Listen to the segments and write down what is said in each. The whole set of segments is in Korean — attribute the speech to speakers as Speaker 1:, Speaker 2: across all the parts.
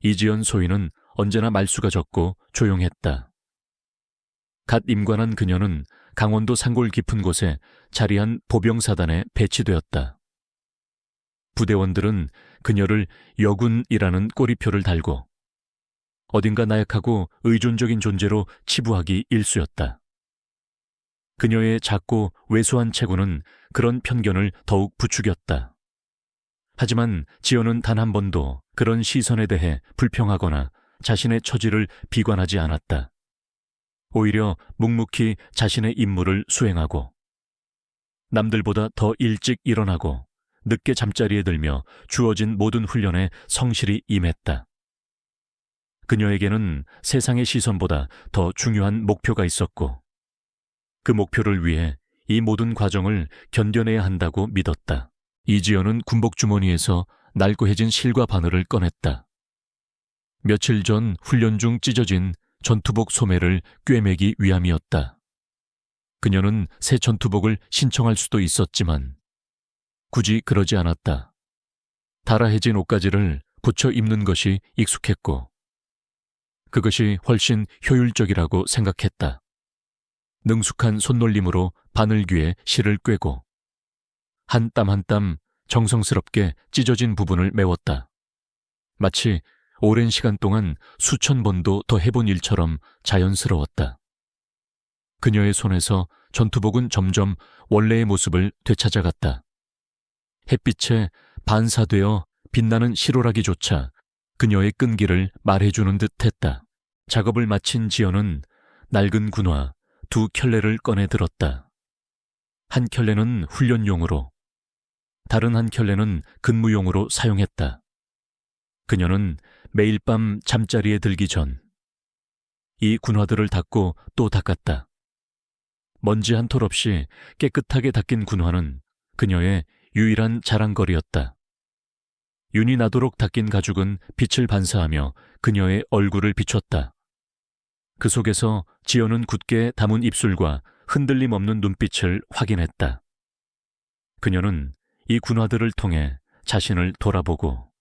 Speaker 1: 이지연 소인은 언제나 말수가 적고 조용했다. 갓 임관한 그녀는 강원도 산골 깊은 곳에 자리한 보병사단에 배치되었다. 부대원들은 그녀를 여군이라는 꼬리표를 달고 어딘가 나약하고 의존적인 존재로 치부하기 일쑤였다. 그녀의 작고 왜소한 체구는 그런 편견을 더욱 부추겼다. 하지만 지연은 단 한 번도 그런 시선에 대해 불평하거나 자신의 처지를 비관하지 않았다. 오히려 묵묵히 자신의 임무를 수행하고 남들보다 더 일찍 일어나고 늦게 잠자리에 들며 주어진 모든 훈련에 성실히 임했다. 그녀에게는 세상의 시선보다 더 중요한 목표가 있었고 그 목표를 위해 이 모든 과정을 견뎌내야 한다고 믿었다. 이지연은 군복 주머니에서 낡고해진 실과 바늘을 꺼냈다. 며칠 전 훈련 중 찢어진 전투복 소매를 꿰매기 위함이었다. 그녀는 새 전투복을 신청할 수도 있었지만 굳이 그러지 않았다. 달아해진 옷가지를 붙여 입는 것이 익숙했고 그것이 훨씬 효율적이라고 생각했다. 능숙한 손놀림으로 바늘귀에 실을 꿰고 한 땀 한 땀 정성스럽게 찢어진 부분을 메웠다. 마치 오랜 시간 동안 수천 번도 더 해본 일처럼 자연스러웠다. 그녀의 손에서 전투복은 점점 원래의 모습을 되찾아갔다. 햇빛에 반사되어 빛나는 실오라기조차 그녀의 끈기를 말해주는 듯했다. 작업을 마친 지연은 낡은 군화 2켤레를 꺼내 들었다. 한 켤레는 훈련용으로, 다른 한 켤레는 근무용으로 사용했다. 그녀는 매일 밤 잠자리에 들기 전 이 군화들을 닦고 또 닦았다. 먼지 한 톨 없이 깨끗하게 닦인 군화는 그녀의 유일한 자랑거리였다. 윤이 나도록 닦인 가죽은 빛을 반사하며 그녀의 얼굴을 비췄다. 그 속에서 지연은 굳게 담은 입술과 흔들림 없는 눈빛을 확인했다. 그녀는 이 군화들을 통해 자신을 돌아보고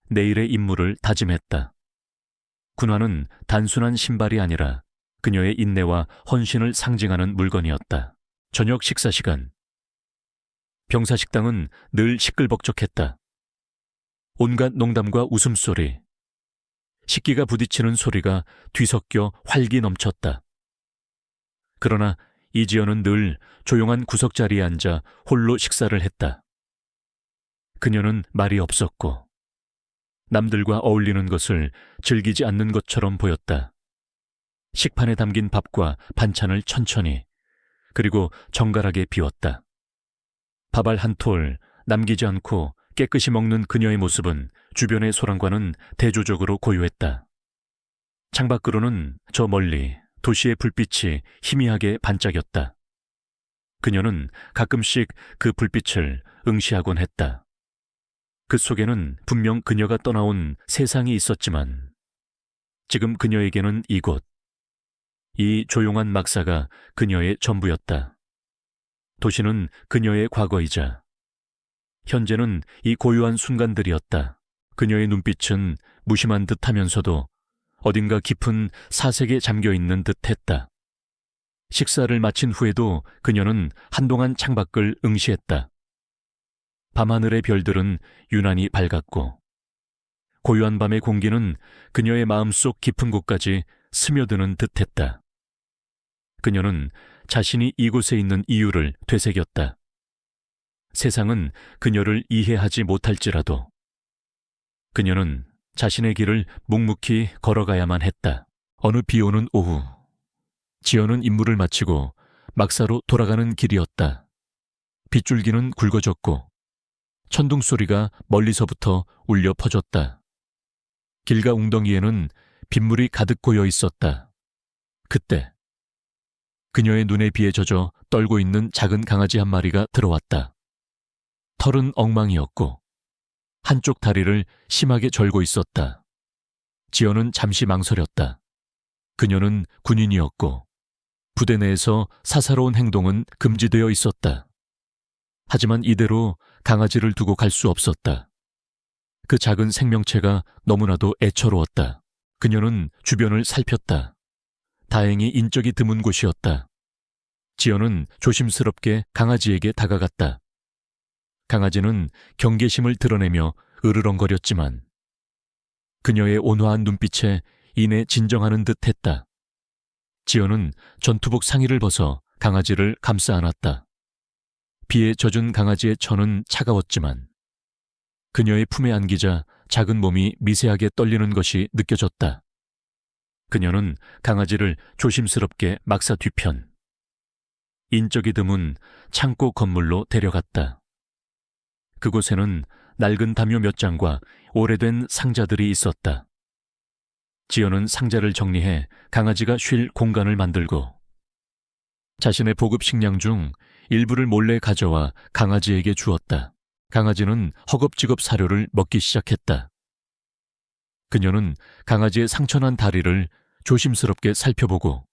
Speaker 1: 내일의 임무를 다짐했다. 군화는 단순한 신발이 아니라 그녀의 인내와 헌신을 상징하는 물건이었다. 저녁 식사 시간. 병사식당은 늘 시끌벅적했다. 온갖 농담과 웃음소리, 식기가 부딪히는 소리가 뒤섞여 활기 넘쳤다. 그러나 이지연은 늘 조용한 구석자리에 앉아 홀로 식사를 했다. 그녀는 말이 없었고 남들과 어울리는 것을 즐기지 않는 것처럼 보였다. 식판에 담긴 밥과 반찬을 천천히 그리고 정갈하게 비웠다. 밥알 한 톨 남기지 않고 깨끗이 먹는 그녀의 모습은 주변의 소란과는 대조적으로 고요했다. 창밖으로는 저 멀리 도시의 불빛이 희미하게 반짝였다. 그녀는 가끔씩 그 불빛을 응시하곤 했다. 그 속에는 분명 그녀가 떠나온 세상이 있었지만 지금 그녀에게는 이곳, 이 조용한 막사가 그녀의 전부였다. 도시는 그녀의 과거이자 현재는 이 고요한 순간들이었다. 그녀의 눈빛은 무심한 듯하면서도 어딘가 깊은 사색에 잠겨있는 듯했다. 식사를 마친 후에도 그녀는 한동안 창밖을 응시했다. 밤하늘의 별들은 유난히 밝았고 고요한 밤의 공기는 그녀의 마음속 깊은 곳까지 스며드는 듯했다. 그녀는 자신이 이곳에 있는 이유를 되새겼다. 세상은 그녀를 이해하지 못할지라도 그녀는 자신의 길을 묵묵히 걸어가야만 했다. 어느 비오는 오후, 지연은 임무를 마치고 막사로 돌아가는 길이었다. 빗줄기는 굵어졌고 천둥 소리가 멀리서부터 울려 퍼졌다. 길가 웅덩이에는 빗물이 가득 고여 있었다. 그때 그녀의 눈에 비에 젖어 떨고 있는 작은 강아지 한 마리가 들어왔다. 털은 엉망이었고 한쪽 다리를 심하게 절고 있었다. 지연은 잠시 망설였다. 그녀는 군인이었고 부대 내에서 사사로운 행동은 금지되어 있었다. 하지만 이대로 강아지를 두고 갈 수 없었다. 그 작은 생명체가 너무나도 애처로웠다. 그녀는 주변을 살폈다. 다행히 인적이 드문 곳이었다. 지연은 조심스럽게 강아지에게 다가갔다. 강아지는 경계심을 드러내며 으르렁거렸지만 그녀의 온화한 눈빛에 이내 진정하는 듯 했다. 지연은 전투복 상의를 벗어 강아지를 감싸 안았다. 비에 젖은 강아지의 천은 차가웠지만 그녀의 품에 안기자 작은 몸이 미세하게 떨리는 것이 느껴졌다. 그녀는 강아지를 조심스럽게 막사 뒤편, 인적이 드문 창고 건물로 데려갔다. 그곳에는 낡은 담요 몇 장과 오래된 상자들이 있었다. 지연은 상자를 정리해 강아지가 쉴 공간을 만들고 자신의 보급 식량 중 일부를 몰래 가져와 강아지에게 주었다. 강아지는 허겁지겁 사료를 먹기 시작했다. 그녀는 강아지의 상처난 다리를 조심스럽게 살펴보고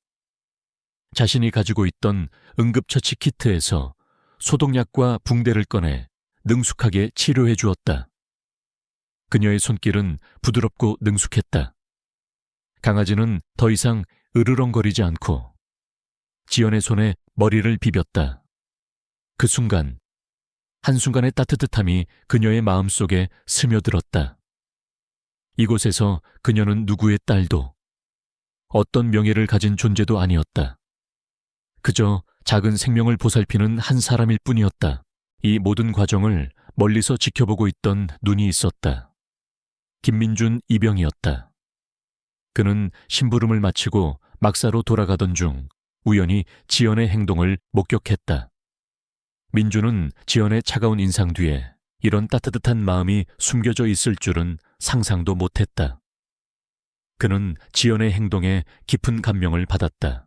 Speaker 1: 자신이 가지고 있던 응급처치 키트에서 소독약과 붕대를 꺼내 능숙하게 치료해 주었다. 그녀의 손길은 부드럽고 능숙했다. 강아지는 더 이상 으르렁거리지 않고 지연의 손에 머리를 비볐다. 그 순간, 한순간의 따뜻함이 그녀의 마음속에 스며들었다. 이곳에서 그녀는 누구의 딸도 어떤 명예를 가진 존재도 아니었다. 그저 작은 생명을 보살피는 한 사람일 뿐이었다. 이 모든 과정을 멀리서 지켜보고 있던 눈이 있었다. 김민준 이병이었다. 그는 심부름을 마치고 막사로 돌아가던 중 우연히 지연의 행동을 목격했다. 민준은 지연의 차가운 인상 뒤에 이런 따뜻한 마음이 숨겨져 있을 줄은 상상도 못했다. 그는 지연의 행동에 깊은 감명을 받았다.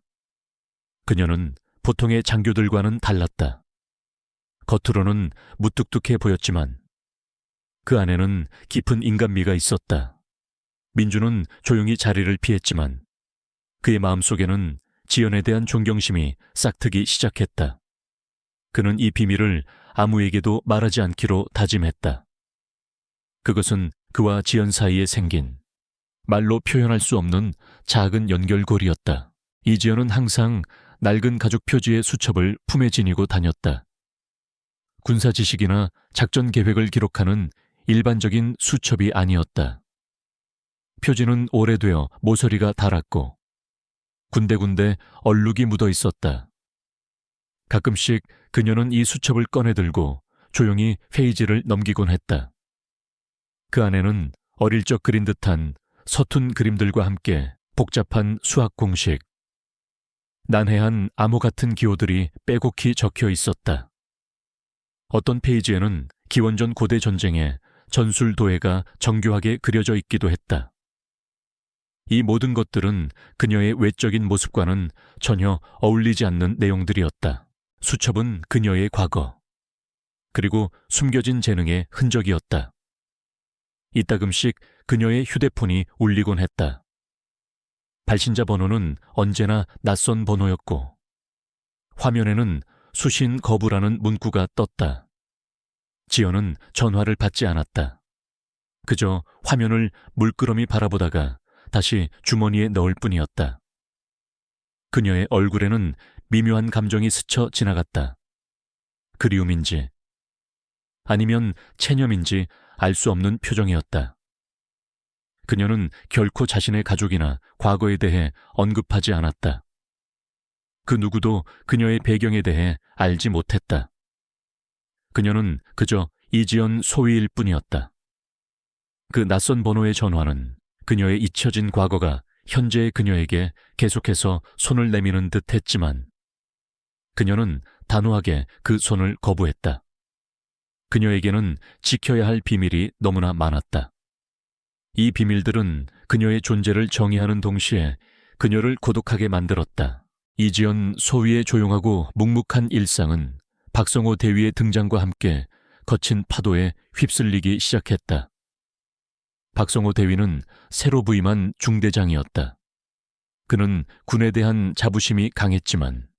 Speaker 1: 그녀는 보통의 장교들과는 달랐다. 겉으로는 무뚝뚝해 보였지만 그 안에는 깊은 인간미가 있었다. 민준은 조용히 자리를 피했지만 그의 마음속에는 지연에 대한 존경심이 싹트기 시작했다. 그는 이 비밀을 아무에게도 말하지 않기로 다짐했다. 그것은 그와 지연 사이에 생긴 말로 표현할 수 없는 작은 연결고리였다. 이지연은 항상 낡은 가죽 표지의 수첩을 품에 지니고 다녔다. 군사 지식이나 작전 계획을 기록하는 일반적인 수첩이 아니었다. 표지는 오래되어 모서리가 닳았고 군데군데 얼룩이 묻어 있었다. 가끔씩 그녀는 이 수첩을 꺼내 들고 조용히 페이지를 넘기곤 했다. 그 안에는 어릴 적 그린 듯한 서툰 그림들과 함께 복잡한 수학 공식, 난해한 암호 같은 기호들이 빼곡히 적혀 있었다. 어떤 페이지에는 기원전 고대 전쟁의 전술 도해가 정교하게 그려져 있기도 했다. 이 모든 것들은 그녀의 외적인 모습과는 전혀 어울리지 않는 내용들이었다. 수첩은 그녀의 과거, 그리고 숨겨진 재능의 흔적이었다. 이따금씩 그녀의 휴대폰이 울리곤 했다. 발신자 번호는 언제나 낯선 번호였고 화면에는 수신 거부라는 문구가 떴다. 지연은 전화를 받지 않았다. 그저 화면을 물끄러미 바라보다가 다시 주머니에 넣을 뿐이었다. 그녀의 얼굴에는 미묘한 감정이 스쳐 지나갔다. 그리움인지 아니면 체념인지 알 수 없는 표정이었다. 그녀는 결코 자신의 가족이나 과거에 대해 언급하지 않았다. 그 누구도 그녀의 배경에 대해 알지 못했다. 그녀는 그저 이지연 소위일 뿐이었다. 그 낯선 번호의 전화는 그녀의 잊혀진 과거가 현재의 그녀에게 계속해서 손을 내미는 듯 했지만 그녀는 단호하게 그 손을 거부했다. 그녀에게는 지켜야 할 비밀이 너무나 많았다. 이 비밀들은 그녀의 존재를 정의하는 동시에 그녀를 고독하게 만들었다. 이지연 소위의 조용하고 묵묵한 일상은 박성호 대위의 등장과 함께 거친 파도에 휩쓸리기 시작했다. 박성호 대위는 새로 부임한 중대장이었다. 그는 군에 대한 자부심이 강했지만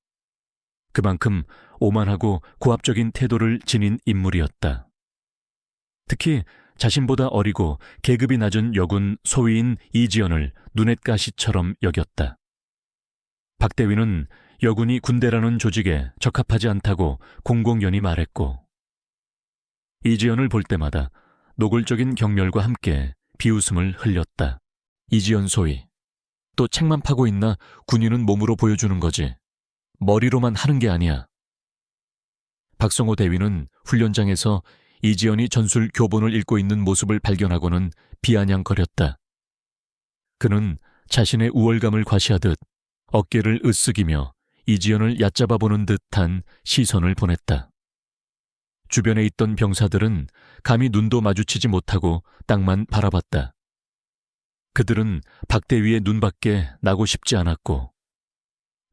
Speaker 1: 그만큼 오만하고 고압적인 태도를 지닌 인물이었다. 특히 자신보다 어리고 계급이 낮은 여군 소위인 이지연을 눈엣가시처럼 여겼다. 박대위는 여군이 군대라는 조직에 적합하지 않다고 공공연히 말했고, 이지연을 볼 때마다 노골적인 경멸과 함께 비웃음을 흘렸다. 이지연 소위, 또 책만 파고 있나 군인은 몸으로 보여주는 거지. 머리로만 하는 게 아니야. 박성호 대위는 훈련장에서 이지연이 전술 교본을 읽고 있는 모습을 발견하고는 비아냥거렸다. 그는 자신의 우월감을 과시하듯 어깨를 으쓱이며 이지연을 얕잡아 보는 듯한 시선을 보냈다. 주변에 있던 병사들은 감히 눈도 마주치지 못하고 땅만 바라봤다. 그들은 박대위의 눈밖에 나고 싶지 않았고,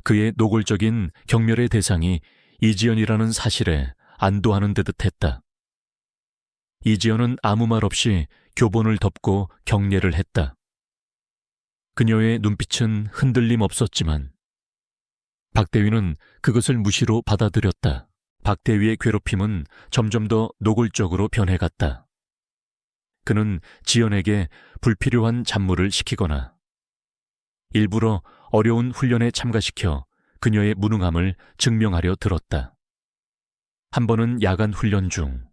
Speaker 1: 그의 노골적인 경멸의 대상이 이지연이라는 사실에 안도하는 듯 했다. 이지연은 아무 말 없이 교본을 덮고 경례를 했다. 그녀의 눈빛은 흔들림 없었지만 박대위는 그것을 무시로 받아들였다. 박대위의 괴롭힘은 점점 더 노골적으로 변해갔다. 그는 지연에게 불필요한 잡무를 시키거나 일부러 어려운 훈련에 참가시켜 그녀의 무능함을 증명하려 들었다. 한 번은 야간 훈련 중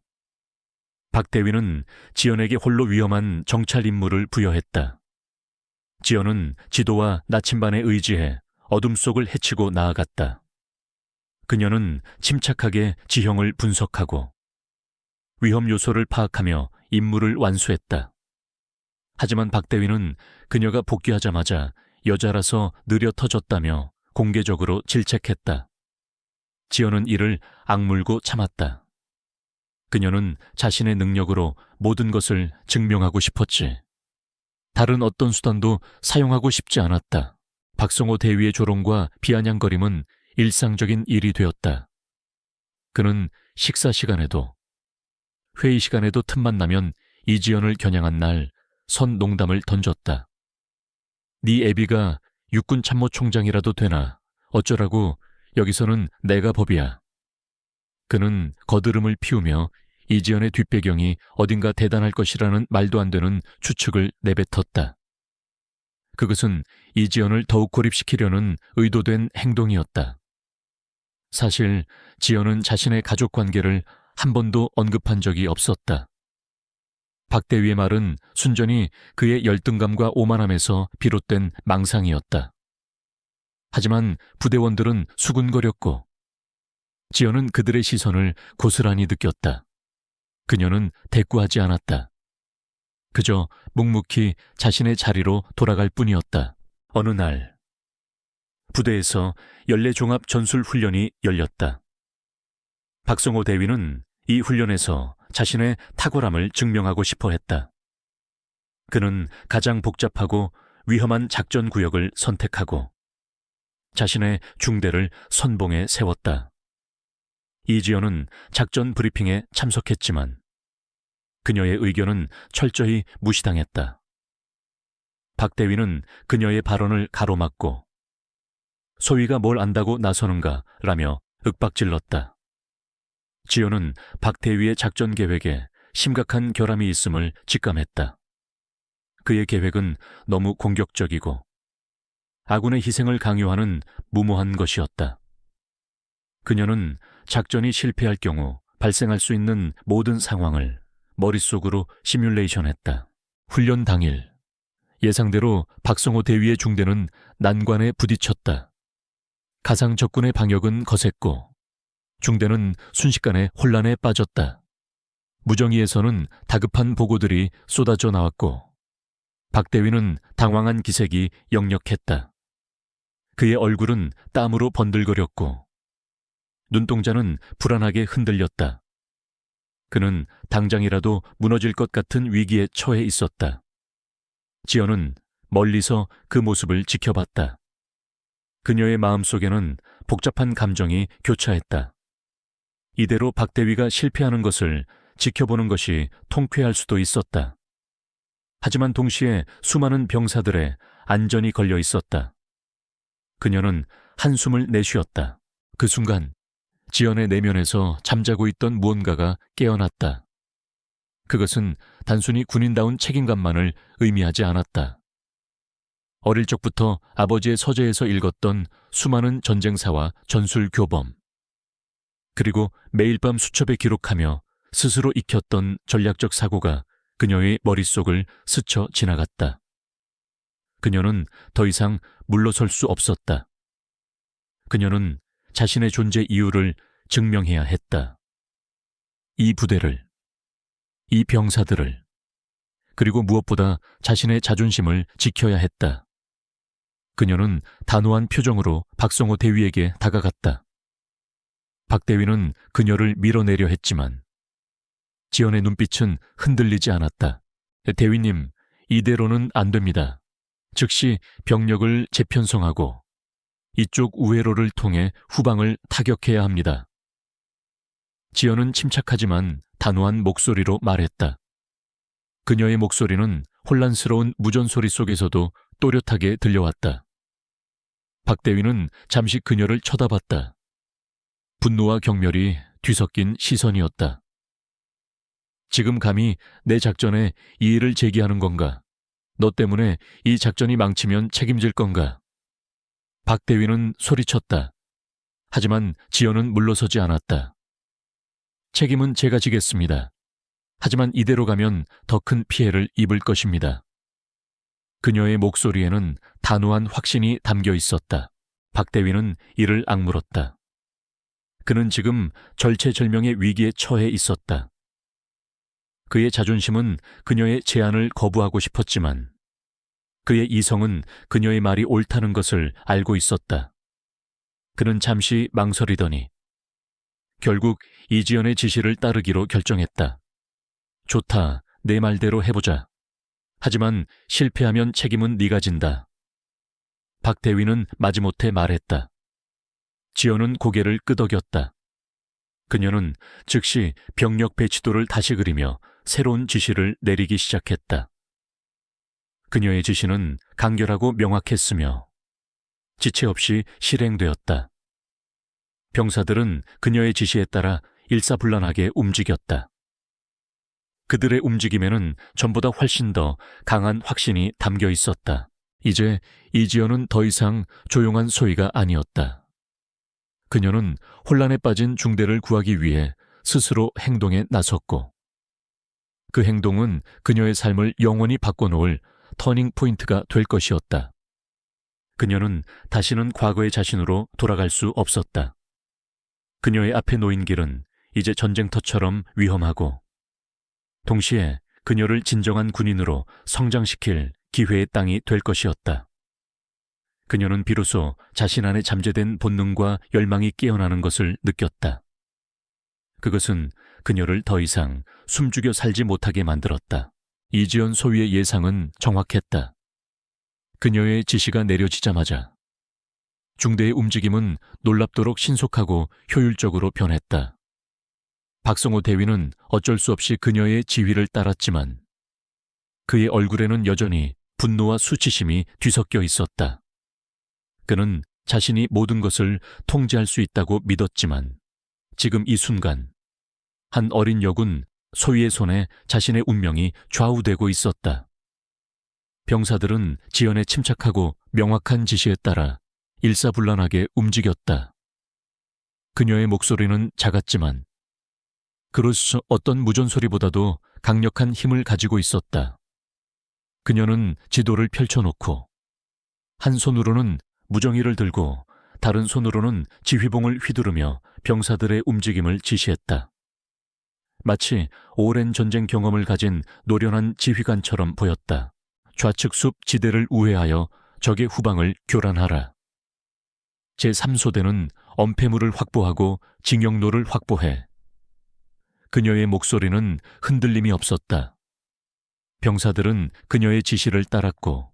Speaker 1: 박대위는 지연에게 홀로 위험한 정찰 임무를 부여했다. 지연은 지도와 나침반에 의지해 어둠 속을 헤치고 나아갔다. 그녀는 침착하게 지형을 분석하고 위험 요소를 파악하며 임무를 완수했다. 하지만 박대위는 그녀가 복귀하자마자 여자라서 느려 터졌다며 공개적으로 질책했다. 지연은 이를 악물고 참았다. 그녀는 자신의 능력으로 모든 것을 증명하고 싶었지. 다른 어떤 수단도 사용하고 싶지 않았다. 박성호 대위의 조롱과 비아냥거림은 일상적인 일이 되었다. 그는 식사 시간에도, 회의 시간에도 틈만 나면 이지연을 겨냥한 날 선 농담을 던졌다. 네 애비가 육군 참모총장이라도 되나 어쩌라고, 여기서는 내가 법이야. 그는 거드름을 피우며 이지연의 뒷배경이 어딘가 대단할 것이라는 말도 안 되는 추측을 내뱉었다. 그것은 이지연을 더욱 고립시키려는 의도된 행동이었다. 사실 지연은 자신의 가족 관계를 한 번도 언급한 적이 없었다. 박대위의 말은 순전히 그의 열등감과 오만함에서 비롯된 망상이었다. 하지만 부대원들은 수군거렸고 지연은 그들의 시선을 고스란히 느꼈다. 그녀는 대꾸하지 않았다. 그저 묵묵히 자신의 자리로 돌아갈 뿐이었다. 어느 날 부대에서 연례종합 전술훈련이 열렸다. 박성호 대위는 이 훈련에서 자신의 탁월함을 증명하고 싶어 했다. 그는 가장 복잡하고 위험한 작전 구역을 선택하고 자신의 중대를 선봉에 세웠다. 이지연은 작전 브리핑에 참석했지만 그녀의 의견은 철저히 무시당했다. 박대위는 그녀의 발언을 가로막고 소위가 뭘 안다고 나서는가 라며 윽박질렀다. 지연은 박대위의 작전 계획에 심각한 결함이 있음을 직감했다. 그의 계획은 너무 공격적이고 아군의 희생을 강요하는 무모한 것이었다. 그녀는 작전이 실패할 경우 발생할 수 있는 모든 상황을 머릿속으로 시뮬레이션했다. 훈련 당일 예상대로 박성호 대위의 중대는 난관에 부딪혔다. 가상 적군의 방역은 거셌고 중대는 순식간에 혼란에 빠졌다. 무정위에서는 다급한 보고들이 쏟아져 나왔고 박대위는 당황한 기색이 역력했다. 그의 얼굴은 땀으로 번들거렸고 눈동자는 불안하게 흔들렸다. 그는 당장이라도 무너질 것 같은 위기에 처해 있었다. 지연은 멀리서 그 모습을 지켜봤다. 그녀의 마음속에는 복잡한 감정이 교차했다. 이대로 박대위가 실패하는 것을 지켜보는 것이 통쾌할 수도 있었다. 하지만 동시에 수많은 병사들의 안전이 걸려 있었다. 그녀는 한숨을 내쉬었다. 그 순간 지연의 내면에서 잠자고 있던 무언가가 깨어났다. 그것은 단순히 군인다운 책임감만을 의미하지 않았다. 어릴 적부터 아버지의 서재에서 읽었던 수많은 전쟁사와 전술 교범, 그리고 매일 밤 수첩에 기록하며 스스로 익혔던 전략적 사고가 그녀의 머릿속을 스쳐 지나갔다. 그녀는 더 이상 물러설 수 없었다. 그녀는 자신의 존재 이유를 증명해야 했다. 이 부대를, 이 병사들을, 그리고 무엇보다 자신의 자존심을 지켜야 했다. 그녀는 단호한 표정으로 박성호 대위에게 다가갔다. 박 대위는 그녀를 밀어내려 했지만 지연의 눈빛은 흔들리지 않았다. 대위님, 이대로는 안 됩니다. 즉시 병력을 재편성하고 이쪽 우회로를 통해 후방을 타격해야 합니다. 지연은 침착하지만 단호한 목소리로 말했다. 그녀의 목소리는 혼란스러운 무전소리 속에서도 또렷하게 들려왔다. 박 대위는 잠시 그녀를 쳐다봤다. 분노와 경멸이 뒤섞인 시선이었다. 지금 감히 내 작전에 이의를 제기하는 건가? 너 때문에 이 작전이 망치면 책임질 건가? 박 대위는 소리쳤다. 하지만 지연은 물러서지 않았다. 책임은 제가 지겠습니다. 하지만 이대로 가면 더 큰 피해를 입을 것입니다. 그녀의 목소리에는 단호한 확신이 담겨 있었다. 박 대위는 이를 악물었다. 그는 지금 절체절명의 위기에 처해 있었다. 그의 자존심은 그녀의 제안을 거부하고 싶었지만 그의 이성은 그녀의 말이 옳다는 것을 알고 있었다. 그는 잠시 망설이더니 결국 이지연의 지시를 따르기로 결정했다. 좋다, 내 말대로 해보자. 하지만 실패하면 책임은 네가 진다. 박 대위는 마지못해 말했다. 지연은 고개를 끄덕였다. 그녀는 즉시 병력 배치도를 다시 그리며 새로운 지시를 내리기 시작했다. 그녀의 지시는 간결하고 명확했으며 지체 없이 실행되었다. 병사들은 그녀의 지시에 따라 일사불란하게 움직였다. 그들의 움직임에는 전보다 훨씬 더 강한 확신이 담겨 있었다. 이제 이지연은 더 이상 조용한 소위가 아니었다. 그녀는 혼란에 빠진 중대를 구하기 위해 스스로 행동에 나섰고 그 행동은 그녀의 삶을 영원히 바꿔놓을 터닝 포인트가 될 것이었다. 그녀는 다시는 과거의 자신으로 돌아갈 수 없었다. 그녀의 앞에 놓인 길은 이제 전쟁터처럼 위험하고 동시에 그녀를 진정한 군인으로 성장시킬 기회의 땅이 될 것이었다. 그녀는 비로소 자신 안에 잠재된 본능과 열망이 깨어나는 것을 느꼈다. 그것은 그녀를 더 이상 숨죽여 살지 못하게 만들었다. 이지연 소위의 예상은 정확했다. 그녀의 지시가 내려지자마자 중대의 움직임은 놀랍도록 신속하고 효율적으로 변했다. 박성호 대위는 어쩔 수 없이 그녀의 지휘를 따랐지만 그의 얼굴에는 여전히 분노와 수치심이 뒤섞여 있었다. 그는 자신이 모든 것을 통제할 수 있다고 믿었지만 지금 이 순간 한 어린 여군 소위의 손에 자신의 운명이 좌우되고 있었다. 병사들은 지연의 침착하고 명확한 지시에 따라 일사불란하게 움직였다. 그녀의 목소리는 작았지만 그로서 어떤 무전소리보다도 강력한 힘을 가지고 있었다. 그녀는 지도를 펼쳐놓고 한 손으로는 무정기를 들고 다른 손으로는 지휘봉을 휘두르며 병사들의 움직임을 지시했다. 마치 오랜 전쟁 경험을 가진 노련한 지휘관처럼 보였다. 좌측 숲 지대를 우회하여 적의 후방을 교란하라. 제3소대는 엄폐물을 확보하고 징용로를 확보해. 그녀의 목소리는 흔들림이 없었다. 병사들은 그녀의 지시를 따랐고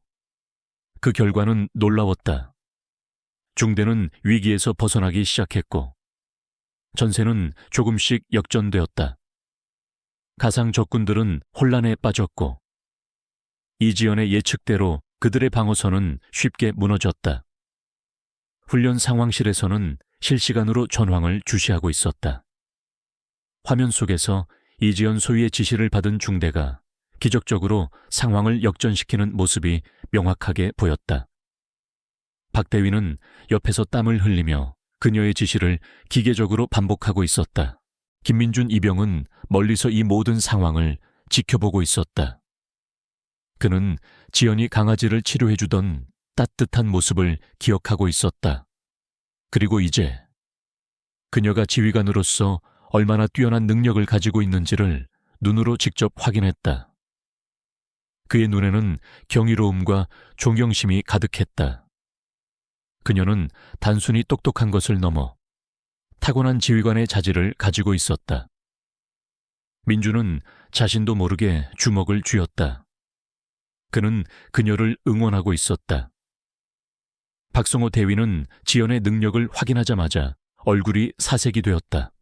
Speaker 1: 그 결과는 놀라웠다. 중대는 위기에서 벗어나기 시작했고 전세는 조금씩 역전되었다. 가상 적군들은 혼란에 빠졌고 이지연의 예측대로 그들의 방어선은 쉽게 무너졌다. 훈련 상황실에서는 실시간으로 전황을 주시하고 있었다. 화면 속에서 이지연 소위의 지시를 받은 중대가 기적적으로 상황을 역전시키는 모습이 명확하게 보였다. 박대위는 옆에서 땀을 흘리며 그녀의 지시를 기계적으로 반복하고 있었다. 김민준 이병은 멀리서 이 모든 상황을 지켜보고 있었다. 그는 지연이 강아지를 치료해주던 따뜻한 모습을 기억하고 있었다. 그리고 이제 그녀가 지휘관으로서 얼마나 뛰어난 능력을 가지고 있는지를 눈으로 직접 확인했다. 그의 눈에는 경이로움과 존경심이 가득했다. 그녀는 단순히 똑똑한 것을 넘어 타고난 지휘관의 자질을 가지고 있었다. 민주는 자신도 모르게 주먹을 쥐었다. 그는 그녀를 응원하고 있었다. 박성호 대위는 지연의 능력을 확인하자마자 얼굴이 사색이 되었다.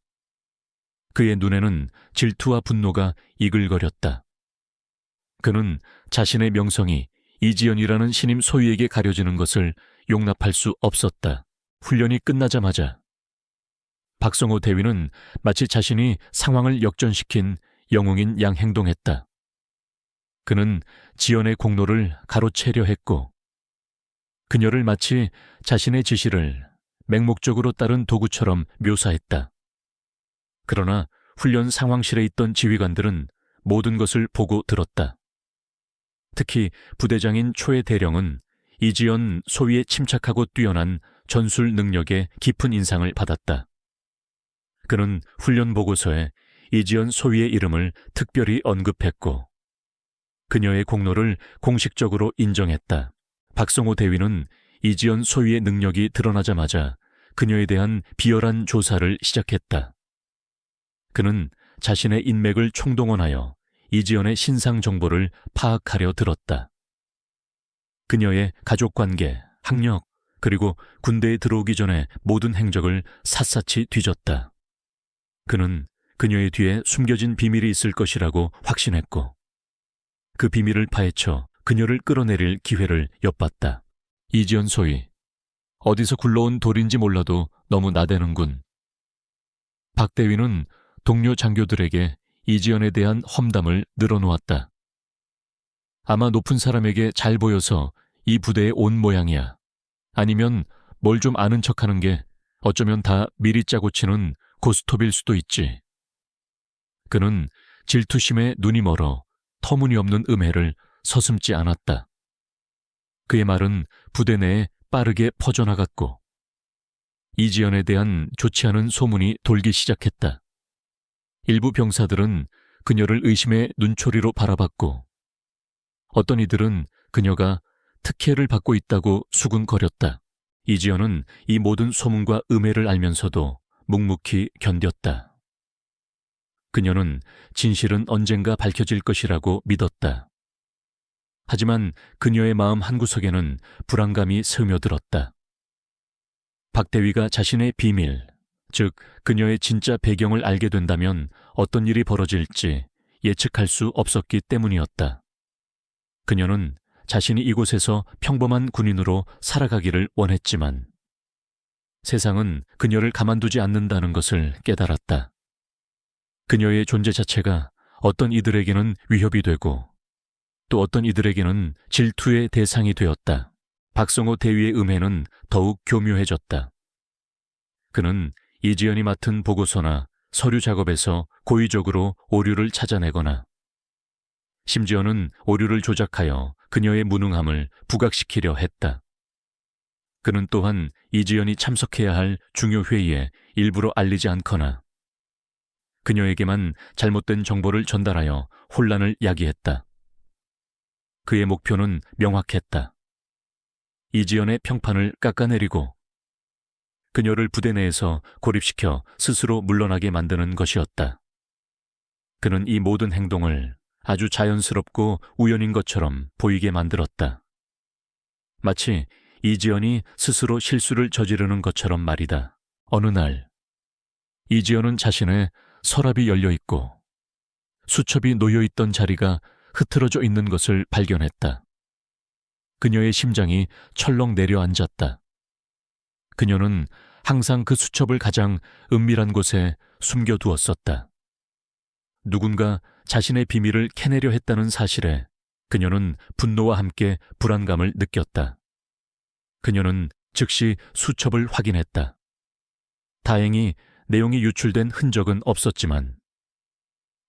Speaker 1: 그의 눈에는 질투와 분노가 이글거렸다. 그는 자신의 명성이 이지연이라는 신임 소위에게 가려지는 것을 용납할 수 없었다. 훈련이 끝나자마자 박성호 대위는 마치 자신이 상황을 역전시킨 영웅인 양 행동했다. 그는 지연의 공로를 가로채려 했고 그녀를 마치 자신의 지시를 맹목적으로 따른 도구처럼 묘사했다. 그러나 훈련 상황실에 있던 지휘관들은 모든 것을 보고 들었다. 특히 부대장인 초의 대령은 이지연 소위의 침착하고 뛰어난 전술 능력에 깊은 인상을 받았다. 그는 훈련 보고서에 이지연 소위의 이름을 특별히 언급했고 그녀의 공로를 공식적으로 인정했다. 박성호 대위는 이지연 소위의 능력이 드러나자마자 그녀에 대한 비열한 조사를 시작했다. 그는 자신의 인맥을 총동원하여 이지연의 신상 정보를 파악하려 들었다. 그녀의 가족관계, 학력, 그리고 군대에 들어오기 전에 모든 행적을 샅샅이 뒤졌다. 그는 그녀의 뒤에 숨겨진 비밀이 있을 것이라고 확신했고 그 비밀을 파헤쳐 그녀를 끌어내릴 기회를 엿봤다. 이지연 소위, 어디서 굴러온 돌인지 몰라도 너무 나대는군. 박 대위는 동료 장교들에게 이지연에 대한 험담을 늘어놓았다. 아마 높은 사람에게 잘 보여서 이 부대에 온 모양이야. 아니면 뭘 좀 아는 척하는 게 어쩌면 다 미리 짜고 치는 고스톱일 수도 있지. 그는 질투심에 눈이 멀어 터무니없는 음해를 서슴지 않았다. 그의 말은 부대 내에 빠르게 퍼져나갔고 이지연에 대한 좋지 않은 소문이 돌기 시작했다. 일부 병사들은 그녀를 의심의 눈초리로 바라봤고 어떤 이들은 그녀가 특혜를 받고 있다고 수군거렸다. 이지연은 이 모든 소문과 음해를 알면서도 묵묵히 견뎠다. 그녀는 진실은 언젠가 밝혀질 것이라고 믿었다. 하지만 그녀의 마음 한구석에는 불안감이 스며들었다. 박 대위가 자신의 비밀, 즉 그녀의 진짜 배경을 알게 된다면 어떤 일이 벌어질지 예측할 수 없었기 때문이었다. 그녀는 자신이 이곳에서 평범한 군인으로 살아가기를 원했지만 세상은 그녀를 가만두지 않는다는 것을 깨달았다. 그녀의 존재 자체가 어떤 이들에게는 위협이 되고 또 어떤 이들에게는 질투의 대상이 되었다. 박성호 대위의 음해는 더욱 교묘해졌다. 그는 이지연이 맡은 보고서나 서류 작업에서 고의적으로 오류를 찾아내거나 심지어는 오류를 조작하여 그녀의 무능함을 부각시키려 했다. 그는 또한 이지연이 참석해야 할 중요 회의에 일부러 알리지 않거나 그녀에게만 잘못된 정보를 전달하여 혼란을 야기했다. 그의 목표는 명확했다. 이지연의 평판을 깎아내리고 그녀를 부대 내에서 고립시켜 스스로 물러나게 만드는 것이었다. 그는 이 모든 행동을 아주 자연스럽고 우연인 것처럼 보이게 만들었다. 마치 이지연이 스스로 실수를 저지르는 것처럼 말이다. 어느 날 이지연은 자신의 서랍이 열려있고 수첩이 놓여있던 자리가 흐트러져 있는 것을 발견했다. 그녀의 심장이 철렁 내려앉았다. 그녀는 항상 그 수첩을 가장 은밀한 곳에 숨겨두었었다. 누군가 자신의 비밀을 캐내려 했다는 사실에 그녀는 분노와 함께 불안감을 느꼈다. 그녀는 즉시 수첩을 확인했다. 다행히 내용이 유출된 흔적은 없었지만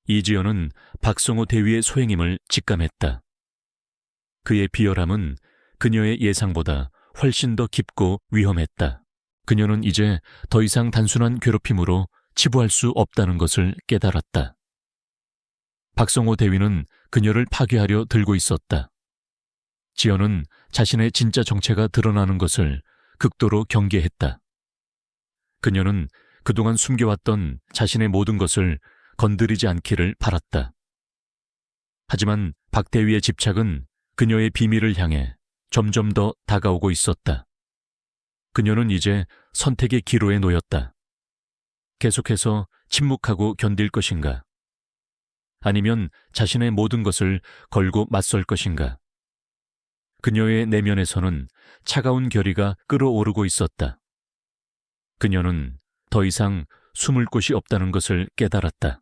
Speaker 1: 이지연은 박성호 대위의 소행임을 직감했다. 그의 비열함은 그녀의 예상보다 훨씬 더 깊고 위험했다. 그녀는 이제 더 이상 단순한 괴롭힘으로 치부할 수 없다는 것을 깨달았다. 박성호 대위는 그녀를 파괴하려 들고 있었다. 지연은 자신의 진짜 정체가 드러나는 것을 극도로 경계했다. 그녀는 그동안 숨겨왔던 자신의 모든 것을 건드리지 않기를 바랐다. 하지만 박 대위의 집착은 그녀의 비밀을 향해 점점 더 다가오고 있었다. 그녀는 이제 선택의 기로에 놓였다. 계속해서 침묵하고 견딜 것인가? 아니면 자신의 모든 것을 걸고 맞설 것인가? 그녀의 내면에서는 차가운 결의가 끓어오르고 있었다. 그녀는 더 이상 숨을 곳이 없다는 것을 깨달았다.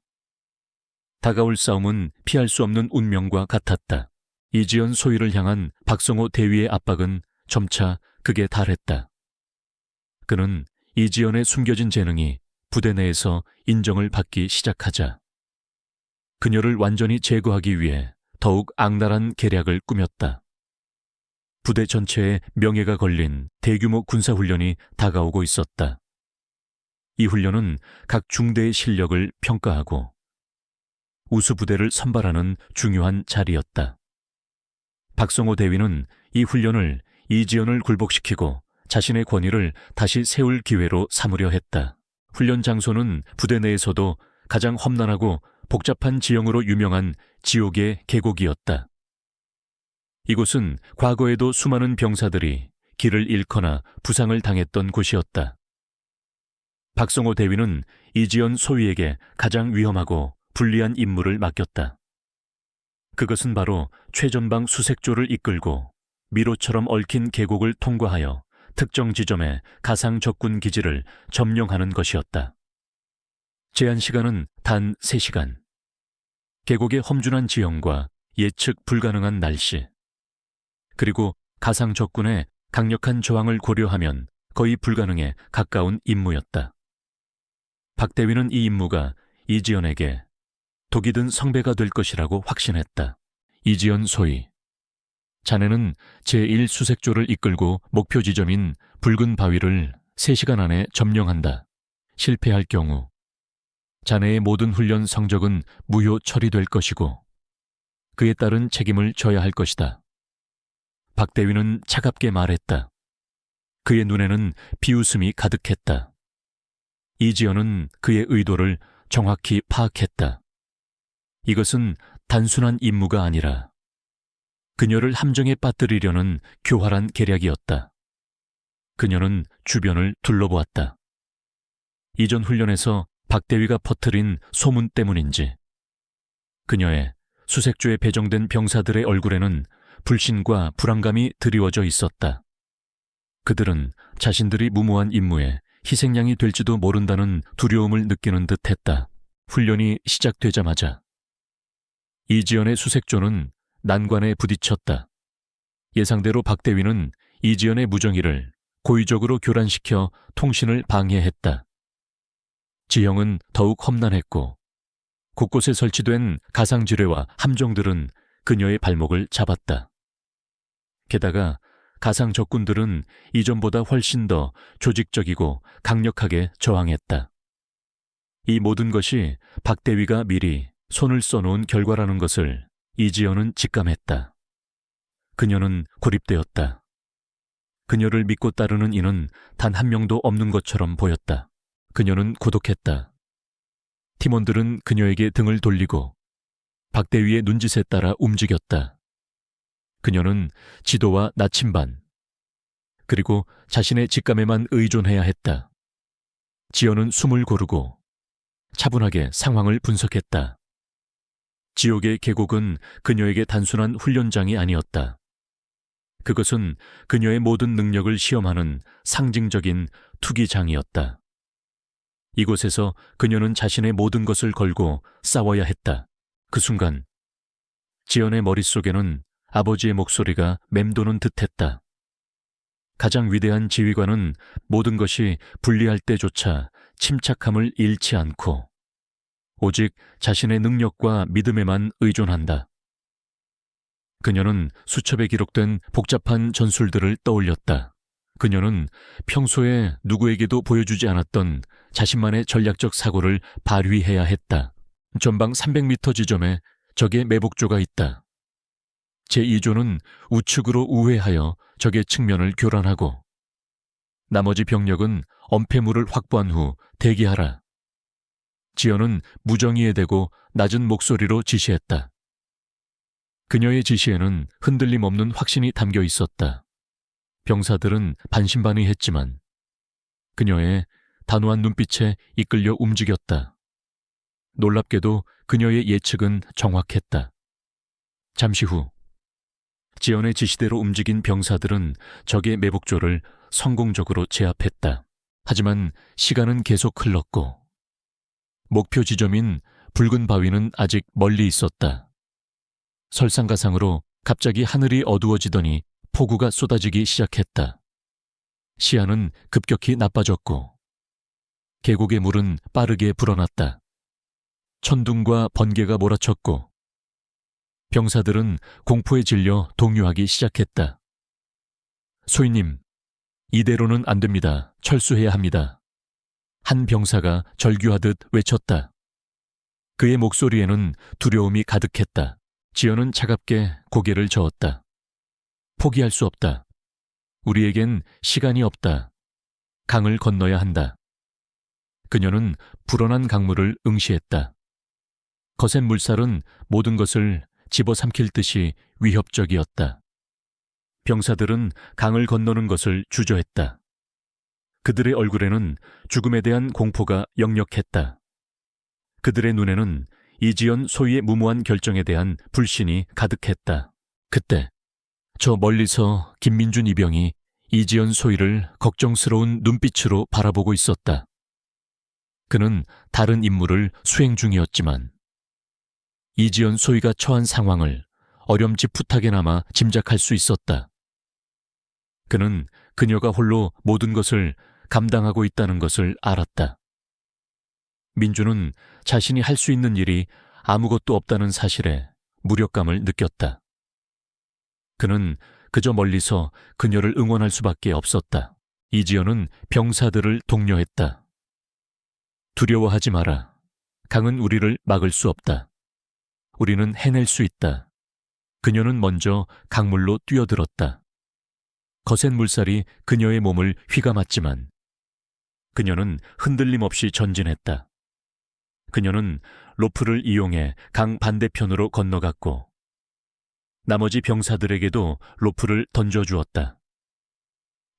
Speaker 1: 다가올 싸움은 피할 수 없는 운명과 같았다. 이지연 소위를 향한 박성호 대위의 압박은 점차 극에 달했다. 그는 이지연의 숨겨진 재능이 부대 내에서 인정을 받기 시작하자 그녀를 완전히 제거하기 위해 더욱 악랄한 계략을 꾸몄다. 부대 전체에 명예가 걸린 대규모 군사훈련이 다가오고 있었다. 이 훈련은 각 중대의 실력을 평가하고 우수부대를 선발하는 중요한 자리였다. 박성호 대위는 이 훈련을 이지연을 굴복시키고 자신의 권위를 다시 세울 기회로 삼으려 했다. 훈련 장소는 부대 내에서도 가장 험난하고 복잡한 지형으로 유명한 지옥의 계곡이었다. 이곳은 과거에도 수많은 병사들이 길을 잃거나 부상을 당했던 곳이었다. 박성호 대위는 이지연 소위에게 가장 위험하고 불리한 임무를 맡겼다. 그것은 바로 최전방 수색조를 이끌고 미로처럼 얽힌 계곡을 통과하여 특정 지점의 가상 적군 기지를 점령하는 것이었다. 제한 시간은 단 3시간. 계곡의 험준한 지형과 예측 불가능한 날씨, 그리고 가상 적군의 강력한 저항을 고려하면 거의 불가능에 가까운 임무였다. 박 대위는 이 임무가 이지연에게 독이 든 성배가 될 것이라고 확신했다. 이지연 소위, 자네는 제1수색조를 이끌고 목표 지점인 붉은 바위를 3시간 안에 점령한다. 실패할 경우 자네의 모든 훈련 성적은 무효 처리될 것이고 그에 따른 책임을 져야 할 것이다. 박 대위는 차갑게 말했다. 그의 눈에는 비웃음이 가득했다. 이지연은 그의 의도를 정확히 파악했다. 이것은 단순한 임무가 아니라 그녀를 함정에 빠뜨리려는 교활한 계략이었다. 그녀는 주변을 둘러보았다. 이전 훈련에서 박 대위가 퍼뜨린 소문 때문인지 그녀의 수색조에 배정된 병사들의 얼굴에는 불신과 불안감이 드리워져 있었다. 그들은 자신들이 무모한 임무에 희생양이 될지도 모른다는 두려움을 느끼는 듯했다. 훈련이 시작되자마자 이지연의 수색조는 난관에 부딪혔다. 예상대로 박 대위는 이지연의 무정의를 고의적으로 교란시켜 통신을 방해했다. 지형은 더욱 험난했고 곳곳에 설치된 가상지뢰와 함정들은 그녀의 발목을 잡았다. 게다가 가상 적군들은 이전보다 훨씬 더 조직적이고 강력하게 저항했다. 이 모든 것이 박 대위가 미리 손을 써놓은 결과라는 것을 이지연은 직감했다. 그녀는 고립되었다. 그녀를 믿고 따르는 이는 단 한 명도 없는 것처럼 보였다. 그녀는 고독했다. 팀원들은 그녀에게 등을 돌리고 박 대위의 눈짓에 따라 움직였다. 그녀는 지도와 나침반, 그리고 자신의 직감에만 의존해야 했다. 지연은 숨을 고르고 차분하게 상황을 분석했다. 지옥의 계곡은 그녀에게 단순한 훈련장이 아니었다. 그것은 그녀의 모든 능력을 시험하는 상징적인 투기장이었다. 이곳에서 그녀는 자신의 모든 것을 걸고 싸워야 했다. 그 순간 지연의 머릿속에는 아버지의 목소리가 맴도는 듯했다. 가장 위대한 지휘관은 모든 것이 불리할 때조차 침착함을 잃지 않고 오직 자신의 능력과 믿음에만 의존한다. 그녀는 수첩에 기록된 복잡한 전술들을 떠올렸다. 그녀는 평소에 누구에게도 보여주지 않았던 자신만의 전략적 사고를 발휘해야 했다. 전방 300m 지점에 적의 매복조가 있다. 제2조는 우측으로 우회하여 적의 측면을 교란하고 나머지 병력은 엄폐물을 확보한 후 대기하라. 지연은 무정의에 대고 낮은 목소리로 지시했다. 그녀의 지시에는 흔들림 없는 확신이 담겨 있었다. 병사들은 반신반의했지만 그녀의 단호한 눈빛에 이끌려 움직였다. 놀랍게도 그녀의 예측은 정확했다. 잠시 후 지연의 지시대로 움직인 병사들은 적의 매복조를 성공적으로 제압했다. 하지만 시간은 계속 흘렀고 목표 지점인 붉은 바위는 아직 멀리 있었다. 설상가상으로 갑자기 하늘이 어두워지더니 폭우가 쏟아지기 시작했다. 시야는 급격히 나빠졌고 계곡의 물은 빠르게 불어났다. 천둥과 번개가 몰아쳤고 병사들은 공포에 질려 동요하기 시작했다. 소위님, 이대로는 안 됩니다. 철수해야 합니다. 한 병사가 절규하듯 외쳤다. 그의 목소리에는 두려움이 가득했다. 지연은 차갑게 고개를 저었다. 포기할 수 없다. 우리에겐 시간이 없다. 강을 건너야 한다. 그녀는 불어난 강물을 응시했다. 거센 물살은 모든 것을 집어삼킬 듯이 위협적이었다. 병사들은 강을 건너는 것을 주저했다. 그들의 얼굴에는 죽음에 대한 공포가 역력했다. 그들의 눈에는 이지연 소위의 무모한 결정에 대한 불신이 가득했다. 그때 저 멀리서 김민준 이병이 이지연 소위를 걱정스러운 눈빛으로 바라보고 있었다. 그는 다른 임무를 수행 중이었지만 이지연 소위가 처한 상황을 어렴풋하게나마 짐작할 수 있었다. 그는 그녀가 홀로 모든 것을 감당하고 있다는 것을 알았다. 민주는 자신이 할 수 있는 일이 아무것도 없다는 사실에 무력감을 느꼈다. 그는 그저 멀리서 그녀를 응원할 수밖에 없었다. 이지연은 병사들을 독려했다. 두려워하지 마라. 강은 우리를 막을 수 없다. 우리는 해낼 수 있다. 그녀는 먼저 강물로 뛰어들었다. 거센 물살이 그녀의 몸을 휘감았지만 그녀는 흔들림 없이 전진했다. 그녀는 로프를 이용해 강 반대편으로 건너갔고 나머지 병사들에게도 로프를 던져주었다.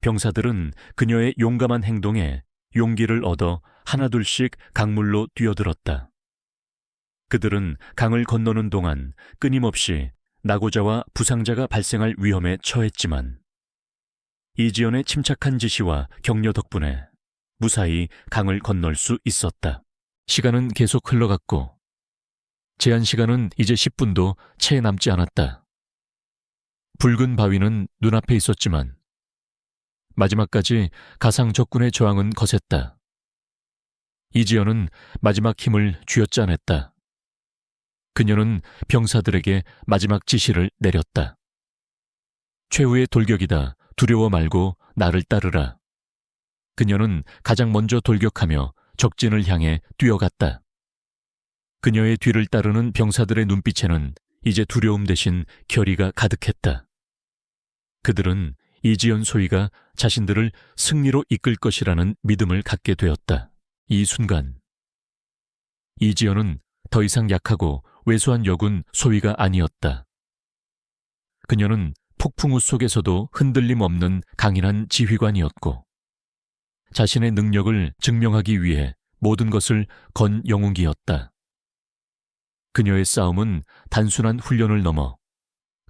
Speaker 1: 병사들은 그녀의 용감한 행동에 용기를 얻어 하나둘씩 강물로 뛰어들었다. 그들은 강을 건너는 동안 끊임없이 낙오자와 부상자가 발생할 위험에 처했지만 이지연의 침착한 지시와 격려 덕분에 무사히 강을 건널 수 있었다. 시간은 계속 흘러갔고 제한 시간은 이제 10분도 채 남지 않았다. 붉은 바위는 눈앞에 있었지만 마지막까지 가상 적군의 저항은 거셌다. 이지연은 마지막 힘을 쥐어짜냈다. 그녀는 병사들에게 마지막 지시를 내렸다. 최후의 돌격이다. 두려워 말고 나를 따르라. 그녀는 가장 먼저 돌격하며 적진을 향해 뛰어갔다. 그녀의 뒤를 따르는 병사들의 눈빛에는 이제 두려움 대신 결의가 가득했다. 그들은 이지연 소위가 자신들을 승리로 이끌 것이라는 믿음을 갖게 되었다. 이 순간 이지연은 더 이상 약하고 왜소한 여군 소위가 아니었다. 그녀는 폭풍우 속에서도 흔들림 없는 강인한 지휘관이었고 자신의 능력을 증명하기 위해 모든 것을 건 영웅이었다. 그녀의 싸움은 단순한 훈련을 넘어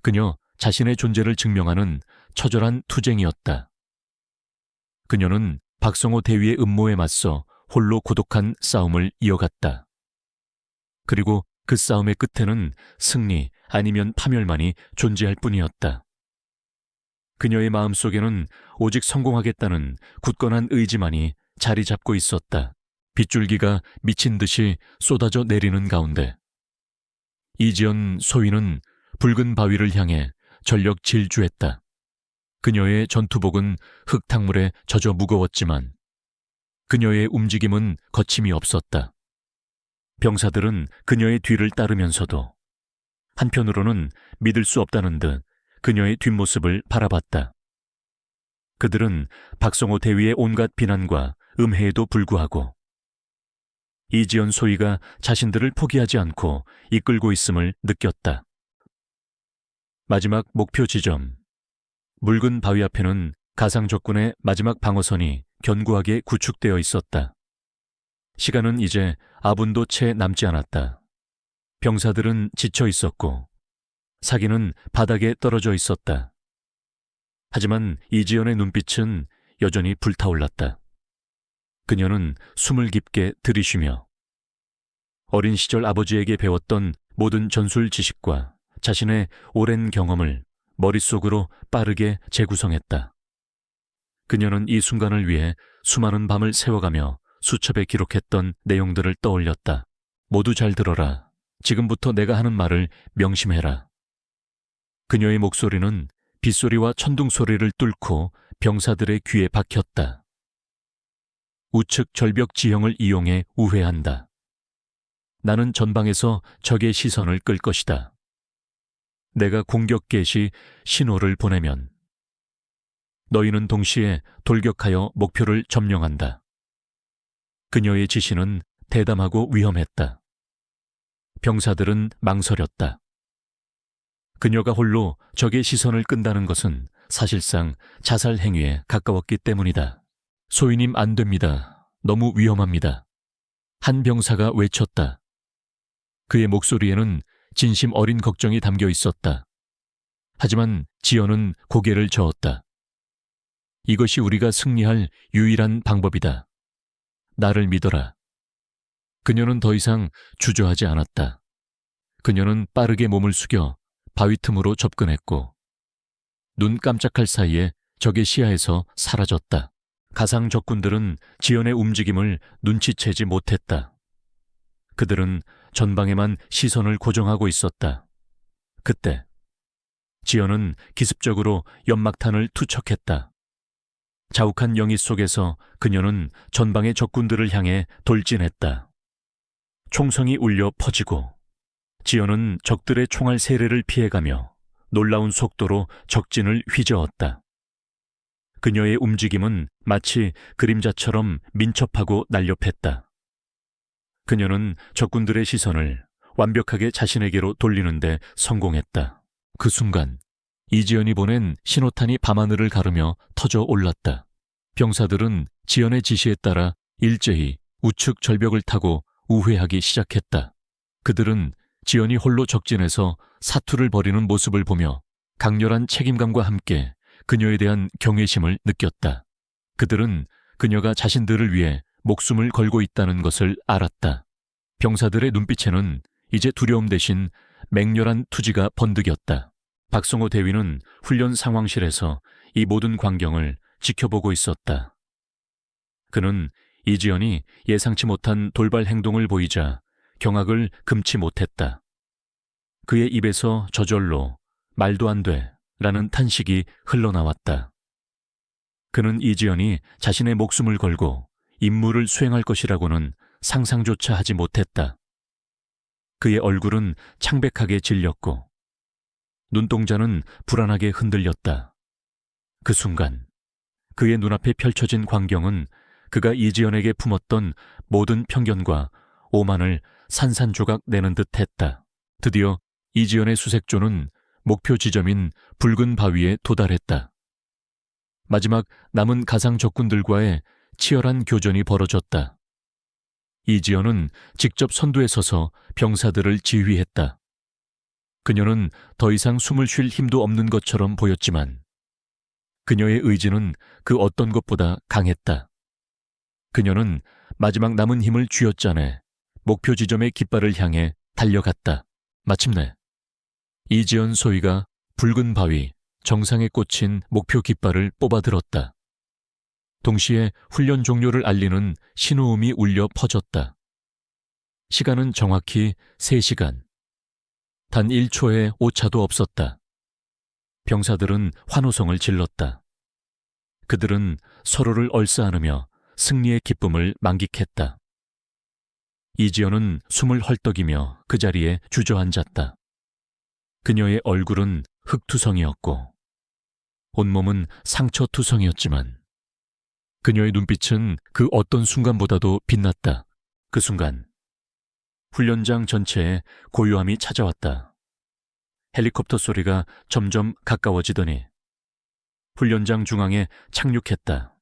Speaker 1: 그녀 자신의 존재를 증명하는 처절한 투쟁이었다. 그녀는 박성호 대위의 음모에 맞서 홀로 고독한 싸움을 이어갔다. 그리고 그 싸움의 끝에는 승리 아니면 파멸만이 존재할 뿐이었다. 그녀의 마음속에는 오직 성공하겠다는 굳건한 의지만이 자리 잡고 있었다. 빗줄기가 미친 듯이 쏟아져 내리는 가운데 이지연 소위는 붉은 바위를 향해 전력 질주했다. 그녀의 전투복은 흙탕물에 젖어 무거웠지만 그녀의 움직임은 거침이 없었다. 병사들은 그녀의 뒤를 따르면서도 한편으로는 믿을 수 없다는 듯 그녀의 뒷모습을 바라봤다. 그들은 박성호 대위의 온갖 비난과 음해에도 불구하고 이지연 소위가 자신들을 포기하지 않고 이끌고 있음을 느꼈다. 마지막 목표 지점, 묽은 바위 앞에는 가상 적군의 마지막 방어선이 견고하게 구축되어 있었다. 시간은 이제 아분도 채 남지 않았다. 병사들은 지쳐 있었고 사기는 바닥에 떨어져 있었다. 하지만 이지연의 눈빛은 여전히 불타올랐다. 그녀는 숨을 깊게 들이쉬며 어린 시절 아버지에게 배웠던 모든 전술 지식과 자신의 오랜 경험을 머릿속으로 빠르게 재구성했다. 그녀는 이 순간을 위해 수많은 밤을 새워가며 수첩에 기록했던 내용들을 떠올렸다. 모두 잘 들어라. 지금부터 내가 하는 말을 명심해라. 그녀의 목소리는 빗소리와 천둥 소리를 뚫고 병사들의 귀에 박혔다. 우측 절벽 지형을 이용해 우회한다. 나는 전방에서 적의 시선을 끌 것이다. 내가 공격 개시 신호를 보내면 너희는 동시에 돌격하여 목표를 점령한다. 그녀의 지시는 대담하고 위험했다. 병사들은 망설였다. 그녀가 홀로 적의 시선을 끈다는 것은 사실상 자살 행위에 가까웠기 때문이다. 소위님 안 됩니다. 너무 위험합니다. 한 병사가 외쳤다. 그의 목소리에는 진심 어린 걱정이 담겨 있었다. 하지만 지연은 고개를 저었다. 이것이 우리가 승리할 유일한 방법이다. 나를 믿어라. 그녀는 더 이상 주저하지 않았다. 그녀는 빠르게 몸을 숙여 바위 틈으로 접근했고 눈 깜짝할 사이에 적의 시야에서 사라졌다. 가상 적군들은 지연의 움직임을 눈치채지 못했다. 그들은 전방에만 시선을 고정하고 있었다. 그때 지연은 기습적으로 연막탄을 투척했다. 자욱한 영희 속에서 그녀는 전방의 적군들을 향해 돌진했다. 총성이 울려 퍼지고 지연은 적들의 총알 세례를 피해가며 놀라운 속도로 적진을 휘저었다. 그녀의 움직임은 마치 그림자처럼 민첩하고 날렵했다. 그녀는 적군들의 시선을 완벽하게 자신에게로 돌리는데 성공했다. 그 순간 이지연이 보낸 신호탄이 밤하늘을 가르며 터져 올랐다. 병사들은 지연의 지시에 따라 일제히 우측 절벽을 타고 우회하기 시작했다. 그들은 지연이 홀로 적진에서 사투를 벌이는 모습을 보며 강렬한 책임감과 함께 그녀에 대한 경외심을 느꼈다. 그들은 그녀가 자신들을 위해 목숨을 걸고 있다는 것을 알았다. 병사들의 눈빛에는 이제 두려움 대신 맹렬한 투지가 번득였다. 박성호 대위는 훈련 상황실에서 이 모든 광경을 지켜보고 있었다. 그는 이지연이 예상치 못한 돌발 행동을 보이자 경악을 금치 못했다. 그의 입에서 저절로 말도 안 돼 라는 탄식이 흘러나왔다. 그는 이지연이 자신의 목숨을 걸고 임무를 수행할 것이라고는 상상조차 하지 못했다. 그의 얼굴은 창백하게 질렸고 눈동자는 불안하게 흔들렸다. 그 순간 그의 눈앞에 펼쳐진 광경은 그가 이지연에게 품었던 모든 편견과 오만을 산산조각 내는 듯했다. 드디어 이지연의 수색조는 목표 지점인 붉은 바위에 도달했다. 마지막 남은 가상 적군들과의 치열한 교전이 벌어졌다. 이지연은 직접 선두에 서서 병사들을 지휘했다. 그녀는 더 이상 숨을 쉴 힘도 없는 것처럼 보였지만 그녀의 의지는 그 어떤 것보다 강했다. 그녀는 마지막 남은 힘을 쥐어짜내 목표 지점의 깃발을 향해 달려갔다. 마침내 이지연 소위가 붉은 바위 정상에 꽂힌 목표 깃발을 뽑아들었다. 동시에 훈련 종료를 알리는 신호음이 울려 퍼졌다. 시간은 정확히 3시간. 단 1초의 오차도 없었다. 병사들은 환호성을 질렀다. 그들은 서로를 얼싸안으며 승리의 기쁨을 만끽했다. 이지연은 숨을 헐떡이며 그 자리에 주저앉았다. 그녀의 얼굴은 흙투성이었고 온몸은 상처투성이었지만 그녀의 눈빛은 그 어떤 순간보다도 빛났다. 그 순간 훈련장 전체에 고요함이 찾아왔다. 헬리콥터 소리가 점점 가까워지더니 훈련장 중앙에 착륙했다.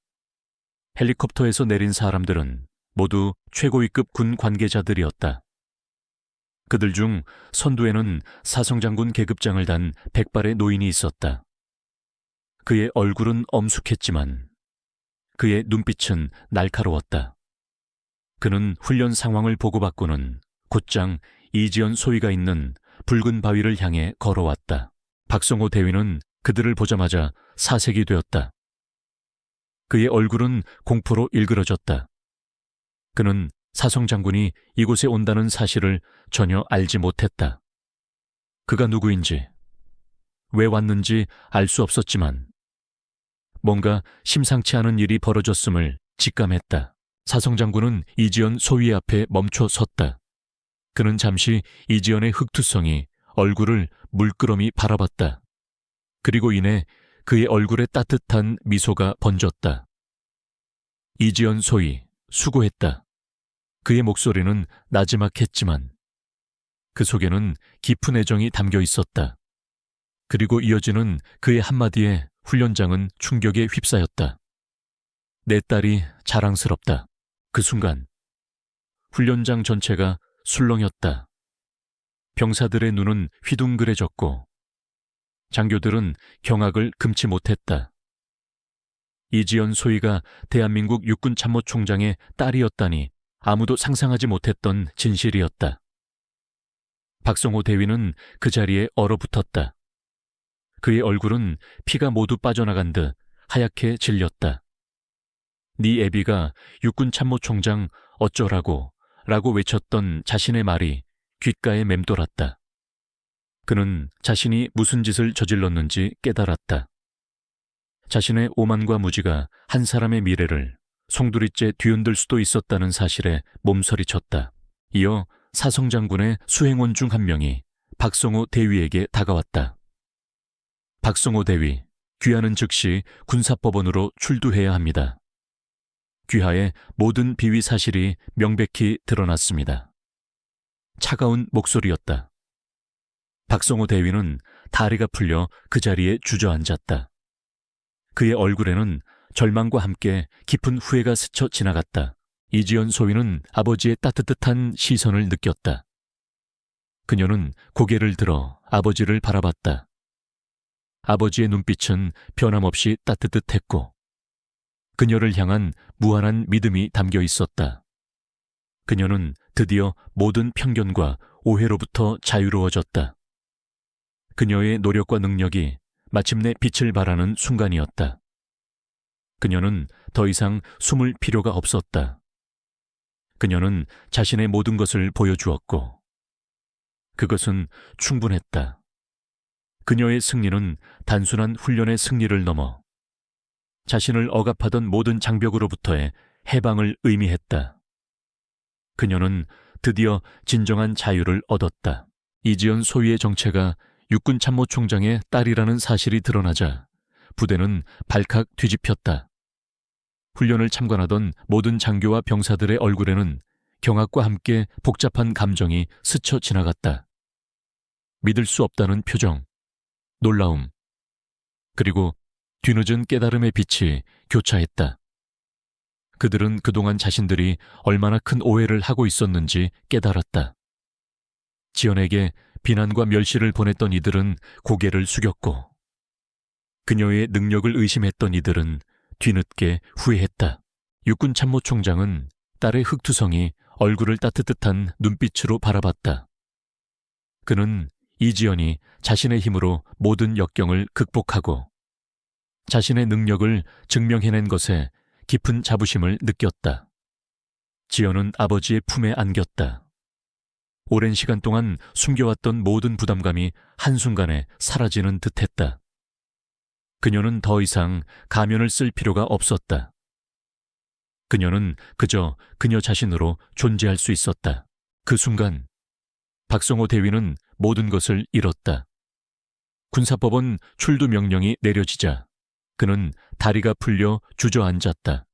Speaker 1: 헬리콥터에서 내린 사람들은 모두 최고위급 군 관계자들이었다. 그들 중 선두에는 사성장군 계급장을 단 백발의 노인이 있었다. 그의 얼굴은 엄숙했지만 그의 눈빛은 날카로웠다. 그는 훈련 상황을 보고받고는 곧장 이지연 소위가 있는 붉은 바위를 향해 걸어왔다. 박성호 대위는 그들을 보자마자 사색이 되었다. 그의 얼굴은 공포로 일그러졌다. 그는 사성 장군이 이곳에 온다는 사실을 전혀 알지 못했다. 그가 누구인지, 왜 왔는지 알 수 없었지만 뭔가 심상치 않은 일이 벌어졌음을 직감했다. 사성 장군은 이지연 소위 앞에 멈춰 섰다. 그는 잠시 이지연의 흙투성이 얼굴을 물끄러미 바라봤다. 그리고 이내 그의 얼굴에 따뜻한 미소가 번졌다. 이지연 소위, 수고했다. 그의 목소리는 나지막했지만 그 속에는 깊은 애정이 담겨 있었다. 그리고 이어지는 그의 한마디에 훈련장은 충격에 휩싸였다. 내 딸이 자랑스럽다. 그 순간 훈련장 전체가 술렁였다. 병사들의 눈은 휘둥그레졌고 장교들은 경악을 금치 못했다. 이지연 소위가 대한민국 육군참모총장의 딸이었다니 아무도 상상하지 못했던 진실이었다. 박성호 대위는 그 자리에 얼어붙었다. 그의 얼굴은 피가 모두 빠져나간 듯 하얗게 질렸다. 네 애비가 육군참모총장 어쩌라고 라고 외쳤던 자신의 말이 귓가에 맴돌았다. 그는 자신이 무슨 짓을 저질렀는지 깨달았다. 자신의 오만과 무지가 한 사람의 미래를 송두리째 뒤흔들 수도 있었다는 사실에 몸서리쳤다. 이어 사성장군의 수행원 중 한 명이 박성호 대위에게 다가왔다. 박성호 대위, 귀하는 즉시 군사법원으로 출두해야 합니다. 귀하의 모든 비위 사실이 명백히 드러났습니다. 차가운 목소리였다. 박성호 대위는 다리가 풀려 그 자리에 주저앉았다. 그의 얼굴에는 절망과 함께 깊은 후회가 스쳐 지나갔다. 이지연 소위는 아버지의 따뜻한 시선을 느꼈다. 그녀는 고개를 들어 아버지를 바라봤다. 아버지의 눈빛은 변함없이 따뜻했고 그녀를 향한 무한한 믿음이 담겨 있었다. 그녀는 드디어 모든 편견과 오해로부터 자유로워졌다. 그녀의 노력과 능력이 마침내 빛을 발하는 순간이었다. 그녀는 더 이상 숨을 필요가 없었다. 그녀는 자신의 모든 것을 보여주었고 그것은 충분했다. 그녀의 승리는 단순한 훈련의 승리를 넘어 자신을 억압하던 모든 장벽으로부터의 해방을 의미했다. 그녀는 드디어 진정한 자유를 얻었다. 이지연 소위의 정체가 육군참모총장의 딸이라는 사실이 드러나자 부대는 발칵 뒤집혔다. 훈련을 참관하던 모든 장교와 병사들의 얼굴에는 경악과 함께 복잡한 감정이 스쳐 지나갔다. 믿을 수 없다는 표정, 놀라움, 그리고 뒤늦은 깨달음의 빛이 교차했다. 그들은 그동안 자신들이 얼마나 큰 오해를 하고 있었는지 깨달았다. 지연에게 비난과 멸시를 보냈던 이들은 고개를 숙였고 그녀의 능력을 의심했던 이들은 뒤늦게 후회했다. 육군참모총장은 딸의 흑투성이 얼굴을 따뜻한 눈빛으로 바라봤다. 그는 이지연이 자신의 힘으로 모든 역경을 극복하고 자신의 능력을 증명해낸 것에 깊은 자부심을 느꼈다. 지연은 아버지의 품에 안겼다. 오랜 시간 동안 숨겨왔던 모든 부담감이 한순간에 사라지는 듯했다. 그녀는 더 이상 가면을 쓸 필요가 없었다. 그녀는 그저 그녀 자신으로 존재할 수 있었다. 그 순간 박성호 대위는 모든 것을 잃었다. 군사법원 출두 명령이 내려지자 그는 다리가 풀려 주저앉았다.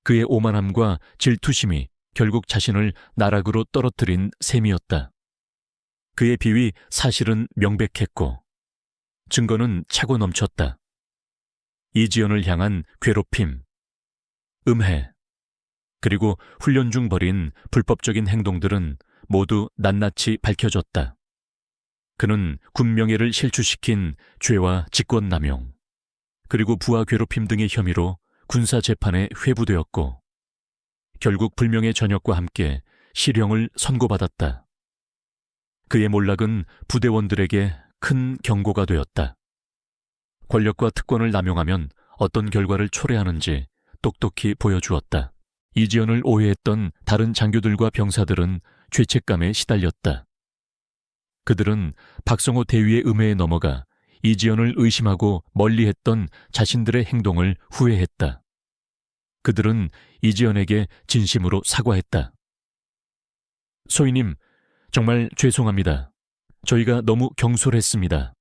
Speaker 1: 그의 오만함과 질투심이 결국 자신을 나락으로 떨어뜨린 셈이었다. 그의 비위 사실은 명백했고 증거는 차고 넘쳤다. 이지연을 향한 괴롭힘, 음해, 그리고 훈련 중 벌인 불법적인 행동들은 모두 낱낱이 밝혀졌다. 그는 군명예를 실추시킨 죄와 직권남용, 그리고 부하 괴롭힘 등의 혐의로 군사재판에 회부되었고 결국 불명예 전역과 함께 실형을 선고받았다. 그의 몰락은 부대원들에게 큰 경고가 되었다. 권력과 특권을 남용하면 어떤 결과를 초래하는지 똑똑히 보여주었다. 이지연을 오해했던 다른 장교들과 병사들은 죄책감에 시달렸다. 그들은 박성호 대위의 음해에 넘어가 이지연을 의심하고 멀리했던 자신들의 행동을 후회했다. 그들은 이지연에게 진심으로 사과했다. 소위님, 정말 죄송합니다. 저희가 너무 경솔했습니다.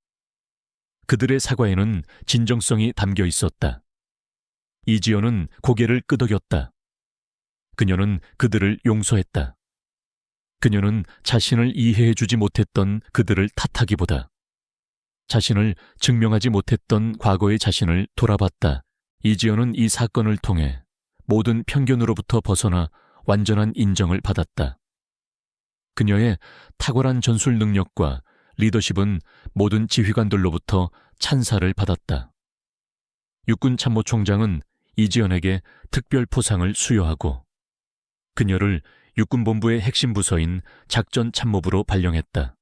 Speaker 1: 그들의 사과에는 진정성이 담겨 있었다. 이지연은 고개를 끄덕였다. 그녀는 그들을 용서했다. 그녀는 자신을 이해해주지 못했던 그들을 탓하기보다 자신을 증명하지 못했던 과거의 자신을 돌아봤다. 이지연은 이 사건을 통해 모든 편견으로부터 벗어나 완전한 인정을 받았다. 그녀의 탁월한 전술 능력과 리더십은 모든 지휘관들로부터 찬사를 받았다. 육군참모총장은 이지연에게 특별 포상을 수여하고 그녀를 육군본부의 핵심 부서인 작전참모부로 발령했다.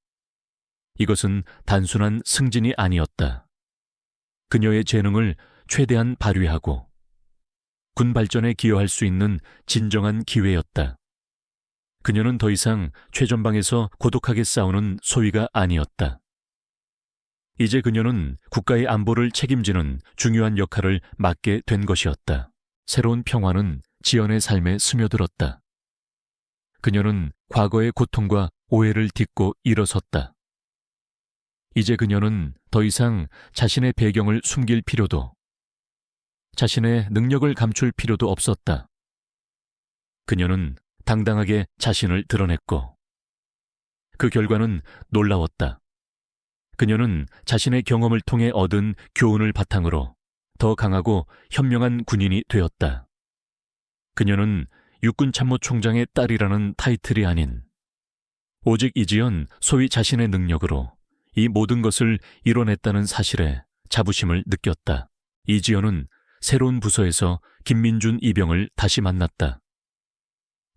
Speaker 1: 이것은 단순한 승진이 아니었다. 그녀의 재능을 최대한 발휘하고 군 발전에 기여할 수 있는 진정한 기회였다. 그녀는 더 이상 최전방에서 고독하게 싸우는 소위가 아니었다. 이제 그녀는 국가의 안보를 책임지는 중요한 역할을 맡게 된 것이었다. 새로운 평화는 지연의 삶에 스며들었다. 그녀는 과거의 고통과 오해를 딛고 일어섰다. 이제 그녀는 더 이상 자신의 배경을 숨길 필요도, 자신의 능력을 감출 필요도 없었다. 그녀는 당당하게 자신을 드러냈고, 그 결과는 놀라웠다. 그녀는 자신의 경험을 통해 얻은 교훈을 바탕으로 더 강하고 현명한 군인이 되었다. 그녀는 육군참모총장의 딸이라는 타이틀이 아닌 오직 이지연 소위 자신의 능력으로 이 모든 것을 이뤄냈다는 사실에 자부심을 느꼈다. 이지연은 새로운 부서에서 김민준 이병을 다시 만났다.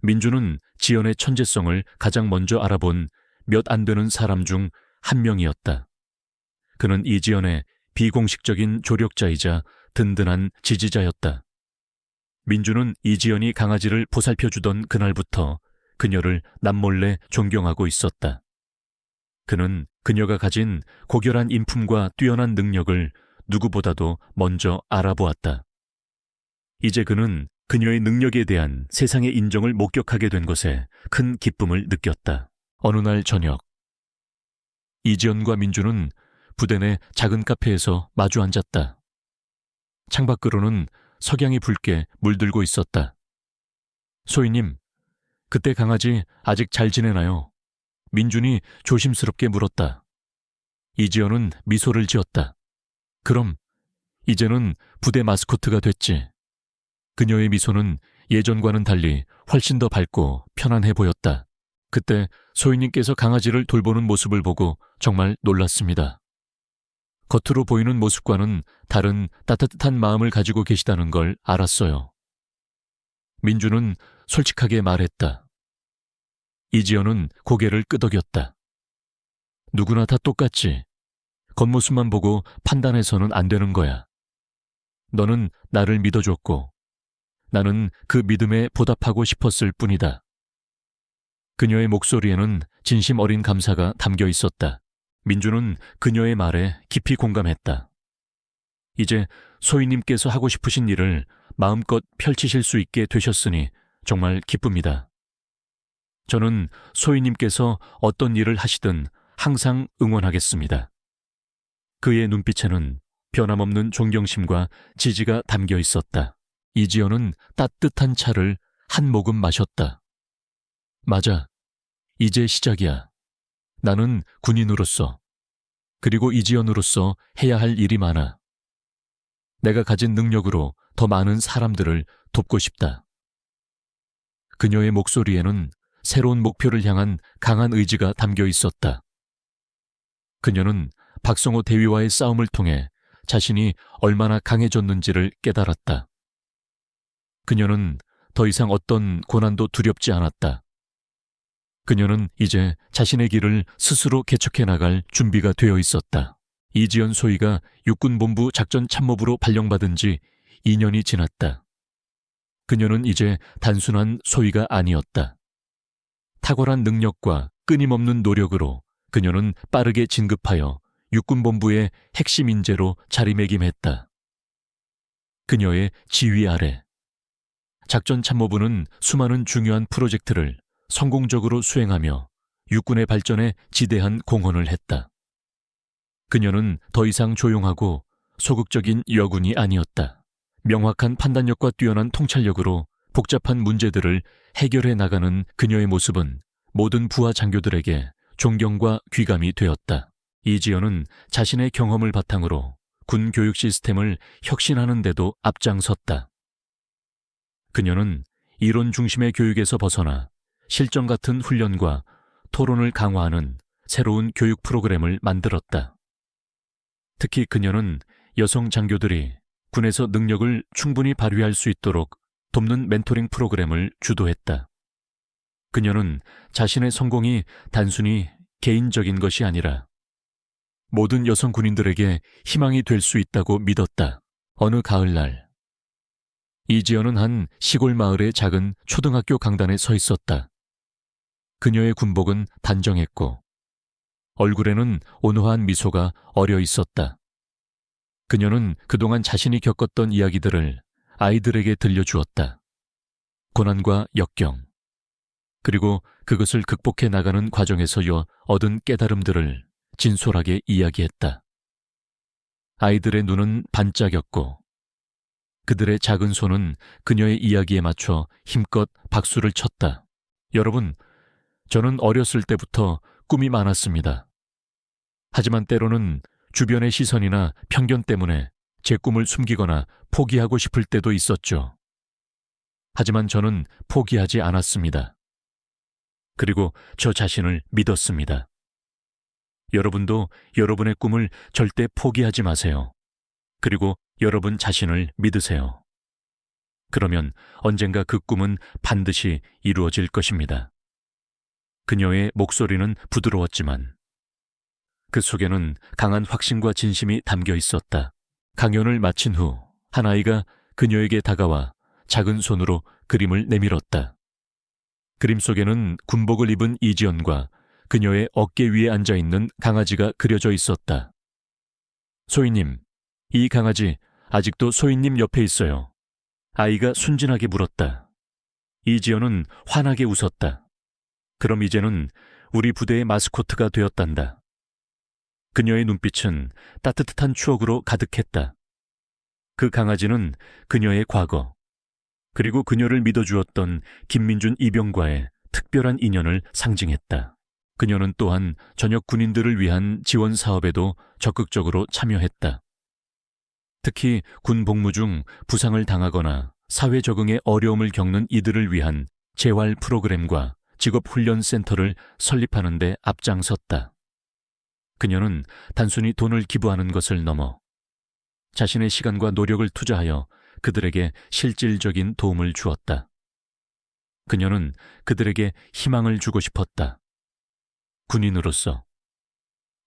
Speaker 1: 민준은 지연의 천재성을 가장 먼저 알아본 몇 안 되는 사람 중 한 명이었다. 그는 이지연의 비공식적인 조력자이자 든든한 지지자였다. 민준은 이지연이 강아지를 보살펴주던 그날부터 그녀를 남몰래 존경하고 있었다. 그는 그녀가 가진 고결한 인품과 뛰어난 능력을 누구보다도 먼저 알아보았다. 이제 그는 그녀의 능력에 대한 세상의 인정을 목격하게 된 것에 큰 기쁨을 느꼈다. 어느 날 저녁, 이지연과 민준은 부대 내 작은 카페에서 마주 앉았다. 창밖으로는 석양이 붉게 물들고 있었다. 소희님, 그때 강아지 아직 잘 지내나요? 민준이 조심스럽게 물었다. 이지연은 미소를 지었다. 그럼 이제는 부대 마스코트가 됐지. 그녀의 미소는 예전과는 달리 훨씬 더 밝고 편안해 보였다. 그때 소희님께서 강아지를 돌보는 모습을 보고 정말 놀랐습니다. 겉으로 보이는 모습과는 다른 따뜻한 마음을 가지고 계시다는 걸 알았어요. 민주는 솔직하게 말했다. 이지연은 고개를 끄덕였다. 누구나 다 똑같지. 겉모습만 보고 판단해서는 안 되는 거야. 너는 나를 믿어줬고 나는 그 믿음에 보답하고 싶었을 뿐이다. 그녀의 목소리에는 진심 어린 감사가 담겨 있었다. 민주는 그녀의 말에 깊이 공감했다. 이제 소희님께서 하고 싶으신 일을 마음껏 펼치실 수 있게 되셨으니 정말 기쁩니다. 저는 소희님께서 어떤 일을 하시든 항상 응원하겠습니다. 그의 눈빛에는 변함없는 존경심과 지지가 담겨 있었다. 이지연은 따뜻한 차를 한 모금 마셨다. 맞아. 이제 시작이야. 나는 군인으로서, 그리고 이지연으로서 해야 할 일이 많아. 내가 가진 능력으로 더 많은 사람들을 돕고 싶다. 그녀의 목소리에는 새로운 목표를 향한 강한 의지가 담겨 있었다. 그녀는 박성호 대위와의 싸움을 통해 자신이 얼마나 강해졌는지를 깨달았다. 그녀는 더 이상 어떤 고난도 두렵지 않았다. 그녀는 이제 자신의 길을 스스로 개척해 나갈 준비가 되어 있었다. 이지연 소위가 육군본부 작전참모부로 발령받은 지 2년이 지났다. 그녀는 이제 단순한 소위가 아니었다. 탁월한 능력과 끊임없는 노력으로 그녀는 빠르게 진급하여 육군본부의 핵심 인재로 자리매김했다. 그녀의 지휘 아래 작전참모부는 수많은 중요한 프로젝트를 성공적으로 수행하며 육군의 발전에 지대한 공헌을 했다. 그녀는 더 이상 조용하고 소극적인 여군이 아니었다. 명확한 판단력과 뛰어난 통찰력으로 복잡한 문제들을 해결해 나가는 그녀의 모습은 모든 부하 장교들에게 존경과 귀감이 되었다. 이지연은 자신의 경험을 바탕으로 군 교육 시스템을 혁신하는 데도 앞장섰다. 그녀는 이론 중심의 교육에서 벗어나 실전 같은 훈련과 토론을 강화하는 새로운 교육 프로그램을 만들었다. 특히 그녀는 여성 장교들이 군에서 능력을 충분히 발휘할 수 있도록 돕는 멘토링 프로그램을 주도했다. 그녀는 자신의 성공이 단순히 개인적인 것이 아니라 모든 여성 군인들에게 희망이 될 수 있다고 믿었다. 어느 가을날, 이지연은 한 시골 마을의 작은 초등학교 강단에 서 있었다. 그녀의 군복은 단정했고 얼굴에는 온화한 미소가 어려 있었다. 그녀는 그동안 자신이 겪었던 이야기들을 아이들에게 들려주었다. 고난과 역경, 그리고 그것을 극복해 나가는 과정에서 얻은 깨달음들을 진솔하게 이야기했다. 아이들의 눈은 반짝였고 그들의 작은 손은 그녀의 이야기에 맞춰 힘껏 박수를 쳤다. 여러분, 저는 어렸을 때부터 꿈이 많았습니다. 하지만 때로는 주변의 시선이나 편견 때문에 제 꿈을 숨기거나 포기하고 싶을 때도 있었죠. 하지만 저는 포기하지 않았습니다. 그리고 저 자신을 믿었습니다. 여러분도 여러분의 꿈을 절대 포기하지 마세요. 그리고 여러분 자신을 믿으세요. 그러면 언젠가 그 꿈은 반드시 이루어질 것입니다. 그녀의 목소리는 부드러웠지만 그 속에는 강한 확신과 진심이 담겨 있었다. 강연을 마친 후 한 아이가 그녀에게 다가와 작은 손으로 그림을 내밀었다. 그림 속에는 군복을 입은 이지연과 그녀의 어깨 위에 앉아있는 강아지가 그려져 있었다. 소희님, 이 강아지 아직도 소희님 옆에 있어요. 아이가 순진하게 물었다. 이지연은 환하게 웃었다. 그럼 이제는 우리 부대의 마스코트가 되었단다. 그녀의 눈빛은 따뜻한 추억으로 가득했다. 그 강아지는 그녀의 과거, 그리고 그녀를 믿어주었던 김민준 이병과의 특별한 인연을 상징했다. 그녀는 또한 전역 군인들을 위한 지원 사업에도 적극적으로 참여했다. 특히 군 복무 중 부상을 당하거나 사회 적응에 어려움을 겪는 이들을 위한 재활 프로그램과 직업훈련센터를 설립하는 데 앞장섰다. 그녀는 단순히 돈을 기부하는 것을 넘어 자신의 시간과 노력을 투자하여 그들에게 실질적인 도움을 주었다. 그녀는 그들에게 희망을 주고 싶었다. 군인으로서,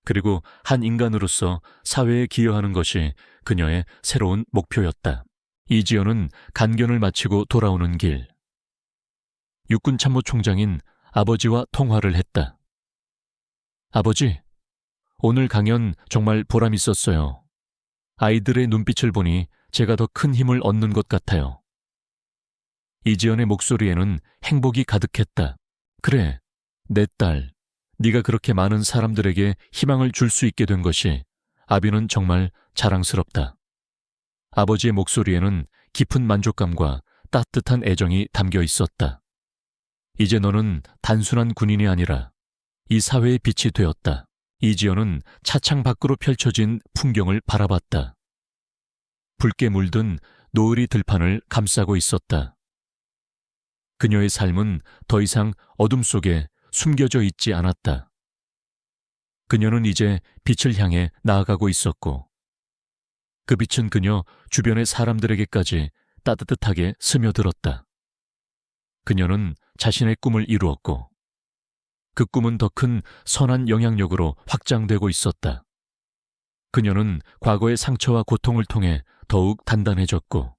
Speaker 1: 그리고 한 인간으로서 사회에 기여하는 것이 그녀의 새로운 목표였다. 이지연은 간견을 마치고 돌아오는 길, 육군 참모총장인 아버지와 통화를 했다. 아버지, 오늘 강연 정말 보람 있었어요. 아이들의 눈빛을 보니 제가 더 큰 힘을 얻는 것 같아요. 이지연의 목소리에는 행복이 가득했다. 그래, 내 딸, 네가 그렇게 많은 사람들에게 희망을 줄 수 있게 된 것이 아비는 정말 자랑스럽다. 아버지의 목소리에는 깊은 만족감과 따뜻한 애정이 담겨 있었다. 이제 너는 단순한 군인이 아니라 이 사회의 빛이 되었다. 이지연은 차창 밖으로 펼쳐진 풍경을 바라봤다. 붉게 물든 노을이 들판을 감싸고 있었다. 그녀의 삶은 더 이상 어둠 속에 숨겨져 있지 않았다. 그녀는 이제 빛을 향해 나아가고 있었고, 그 빛은 그녀 주변의 사람들에게까지 따뜻하게 스며들었다. 그녀는 자신의 꿈을 이루었고, 그 꿈은 더 큰 선한 영향력으로 확장되고 있었다. 그녀는 과거의 상처와 고통을 통해 더욱 단단해졌고,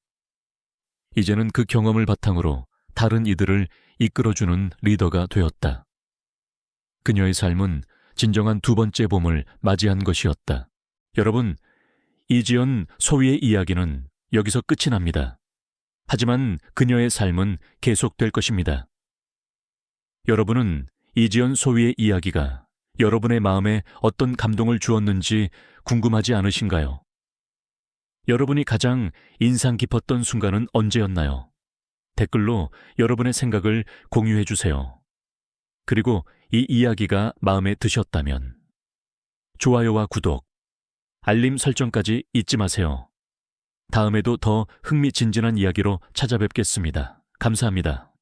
Speaker 1: 이제는 그 경험을 바탕으로 다른 이들을 이끌어주는 리더가 되었다. 그녀의 삶은 진정한 두 번째 봄을 맞이한 것이었다. 여러분, 이지연 소위의 이야기는 여기서 끝이 납니다. 하지만 그녀의 삶은 계속될 것입니다. 여러분은 이지연 소위의 이야기가 여러분의 마음에 어떤 감동을 주었는지 궁금하지 않으신가요? 여러분이 가장 인상 깊었던 순간은 언제였나요? 댓글로 여러분의 생각을 공유해 주세요. 그리고 이 이야기가 마음에 드셨다면 좋아요와 구독, 알림 설정까지 잊지 마세요. 다음에도 더 흥미진진한 이야기로 찾아뵙겠습니다. 감사합니다.